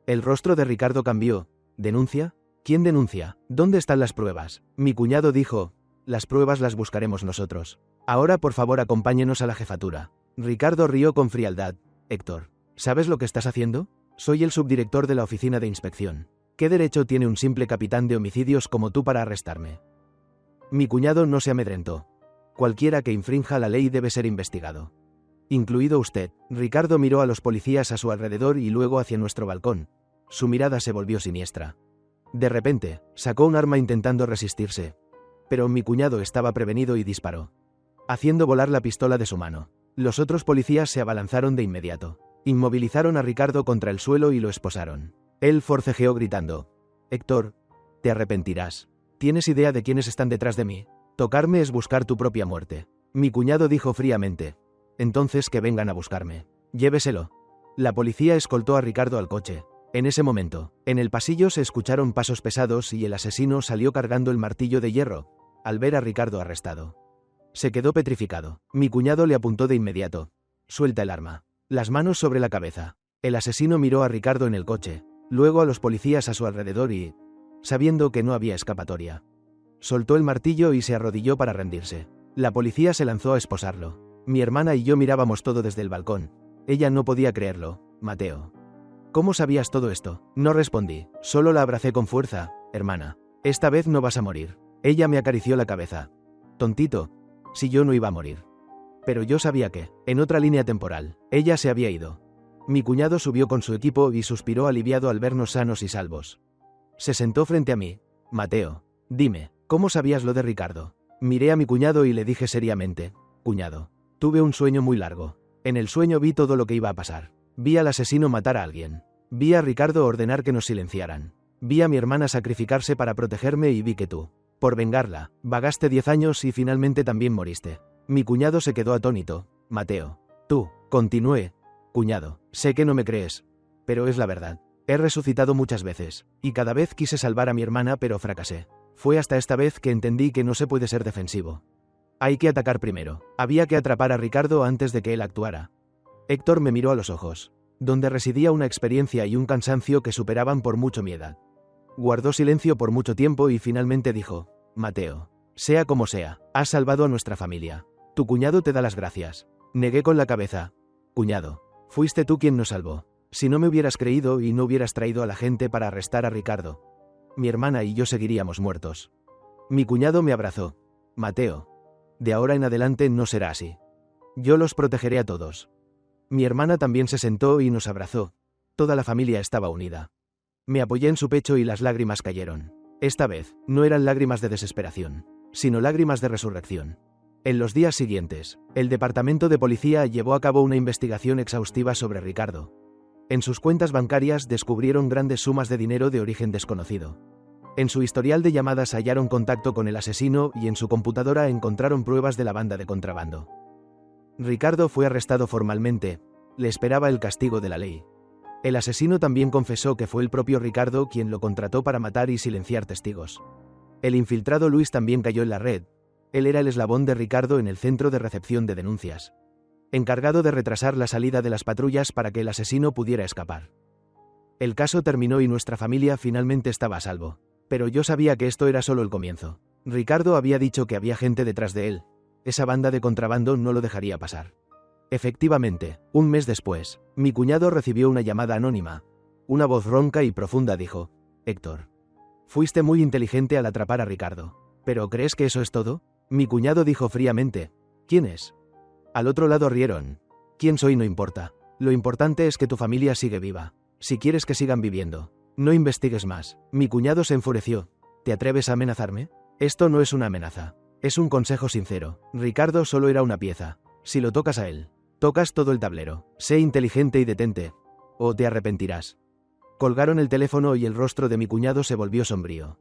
El rostro de Ricardo cambió. ¿Denuncia? ¿Quién denuncia? ¿Dónde están las pruebas? Mi cuñado dijo, las pruebas las buscaremos nosotros. Ahora por favor acompáñenos a la jefatura. Ricardo rió con frialdad. Héctor, ¿sabes lo que estás haciendo? Soy el subdirector de la oficina de inspección. ¿Qué derecho tiene un simple capitán de homicidios como tú para arrestarme? Mi cuñado no se amedrentó. Cualquiera que infrinja la ley debe ser investigado. Incluido usted. Ricardo miró a los policías a su alrededor y luego hacia nuestro balcón. Su mirada se volvió siniestra. De repente, sacó un arma intentando resistirse. Pero mi cuñado estaba prevenido y disparó, haciendo volar la pistola de su mano. Los otros policías se abalanzaron de inmediato. Inmovilizaron a Ricardo contra el suelo y lo esposaron. Él forcejeó gritando. Héctor, te arrepentirás. ¿Tienes idea de quiénes están detrás de mí? Tocarme es buscar tu propia muerte. Mi cuñado dijo fríamente. Entonces que vengan a buscarme. Lléveselo. La policía escoltó a Ricardo al coche. En ese momento, en el pasillo se escucharon pasos pesados y el asesino salió cargando el martillo de hierro, al ver a Ricardo arrestado. Se quedó petrificado. Mi cuñado le apuntó de inmediato. Suelta el arma. Las manos sobre la cabeza. El asesino miró a Ricardo en el coche, luego a los policías a su alrededor y, sabiendo que no había escapatoria, soltó el martillo y se arrodilló para rendirse. La policía se lanzó a esposarlo. Mi hermana y yo mirábamos todo desde el balcón. Ella no podía creerlo. Mateo, ¿cómo sabías todo esto? No respondí. Solo la abracé con fuerza. Hermana, esta vez no vas a morir. Ella me acarició la cabeza. Tontito, si yo no iba a morir. Pero yo sabía que, en otra línea temporal, ella se había ido. Mi cuñado subió con su equipo y suspiró aliviado al vernos sanos y salvos. Se sentó frente a mí. Mateo, dime, ¿cómo sabías lo de Ricardo? Miré a mi cuñado y le dije seriamente. Cuñado, tuve un sueño muy largo. En el sueño vi todo lo que iba a pasar. Vi al asesino matar a alguien. Vi a Ricardo ordenar que nos silenciaran. Vi a mi hermana sacrificarse para protegerme y vi que tú, por vengarla, vagaste 10 años y finalmente también moriste. Mi cuñado se quedó atónito. Mateo, tú, continué. Cuñado, sé que no me crees, pero es la verdad. He resucitado muchas veces, y cada vez quise salvar a mi hermana pero fracasé. Fue hasta esta vez que entendí que no se puede ser defensivo. Hay que atacar primero. Había que atrapar a Ricardo antes de que él actuara. Héctor me miró a los ojos, donde residía una experiencia y un cansancio que superaban por mucho mi edad. Guardó silencio por mucho tiempo y finalmente dijo, Mateo, sea como sea, has salvado a nuestra familia. Tu cuñado te da las gracias. Negué con la cabeza. Cuñado, fuiste tú quien nos salvó. Si no me hubieras creído y no hubieras traído a la gente para arrestar a Ricardo, mi hermana y yo seguiríamos muertos. Mi cuñado me abrazó. Mateo, de ahora en adelante no será así. Yo los protegeré a todos. Mi hermana también se sentó y nos abrazó. Toda la familia estaba unida. Me apoyé en su pecho y las lágrimas cayeron. Esta vez, no eran lágrimas de desesperación, sino lágrimas de resurrección. En los días siguientes, el departamento de policía llevó a cabo una investigación exhaustiva sobre Ricardo. En sus cuentas bancarias descubrieron grandes sumas de dinero de origen desconocido. En su historial de llamadas hallaron contacto con el asesino y en su computadora encontraron pruebas de la banda de contrabando. Ricardo fue arrestado formalmente. Le esperaba el castigo de la ley. El asesino también confesó que fue el propio Ricardo quien lo contrató para matar y silenciar testigos. El infiltrado Luis también cayó en la red. Él era el eslabón de Ricardo en el centro de recepción de denuncias, encargado de retrasar la salida de las patrullas para que el asesino pudiera escapar. El caso terminó y nuestra familia finalmente estaba a salvo. Pero yo sabía que esto era solo el comienzo. Ricardo había dicho que había gente detrás de él. Esa banda de contrabando no lo dejaría pasar. Efectivamente, un mes después, mi cuñado recibió una llamada anónima. Una voz ronca y profunda dijo: Héctor, fuiste muy inteligente al atrapar a Ricardo. ¿Pero crees que eso es todo? Mi cuñado dijo fríamente: ¿Quién es? Al otro lado rieron. ¿Quién soy no importa. Lo importante es que tu familia sigue viva. Si quieres que sigan viviendo, no investigues más. Mi cuñado se enfureció. ¿Te atreves a amenazarme? Esto no es una amenaza. Es un consejo sincero. Ricardo solo era una pieza. Si lo tocas a él, tocas todo el tablero. Sé inteligente y detente. O te arrepentirás. Colgaron el teléfono y el rostro de mi cuñado se volvió sombrío.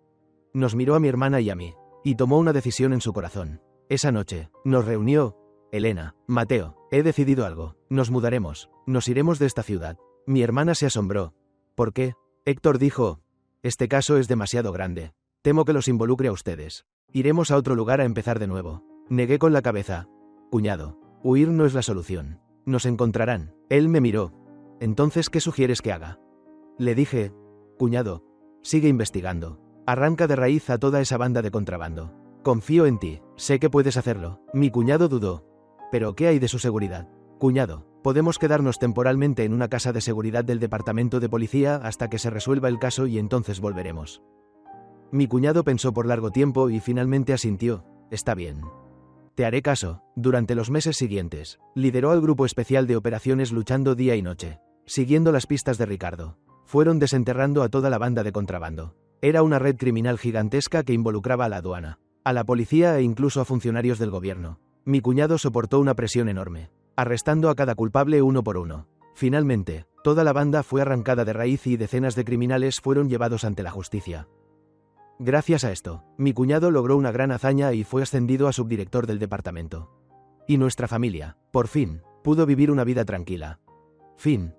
Nos miró a mi hermana y a mí, y tomó una decisión en su corazón. Esa noche, nos reunió. Elena, Mateo, he decidido algo. Nos mudaremos. Nos iremos de esta ciudad. Mi hermana se asombró. ¿Por qué? Héctor dijo: Este caso es demasiado grande. Temo que los involucre a ustedes. Iremos a otro lugar a empezar de nuevo. Negué con la cabeza. Cuñado, huir no es la solución. Nos encontrarán. Él me miró. Entonces, ¿qué sugieres que haga? Le dije: Cuñado, sigue investigando. Arranca de raíz a toda esa banda de contrabando. Confío en ti. Sé que puedes hacerlo. Mi cuñado dudó. ¿Pero qué hay de su seguridad? Cuñado, podemos quedarnos temporalmente en una casa de seguridad del departamento de policía hasta que se resuelva el caso y entonces volveremos. Mi cuñado pensó por largo tiempo y finalmente asintió: Está bien. Te haré caso. Durante los meses siguientes, lideró al grupo especial de operaciones luchando día y noche, siguiendo las pistas de Ricardo. Fueron desenterrando a toda la banda de contrabando. Era una red criminal gigantesca que involucraba a la aduana, a la policía e incluso a funcionarios del gobierno. Mi cuñado soportó una presión enorme, arrestando a cada culpable uno por uno. Finalmente, toda la banda fue arrancada de raíz y decenas de criminales fueron llevados ante la justicia. Gracias a esto, mi cuñado logró una gran hazaña y fue ascendido a subdirector del departamento. Y nuestra familia, por fin, pudo vivir una vida tranquila. Fin.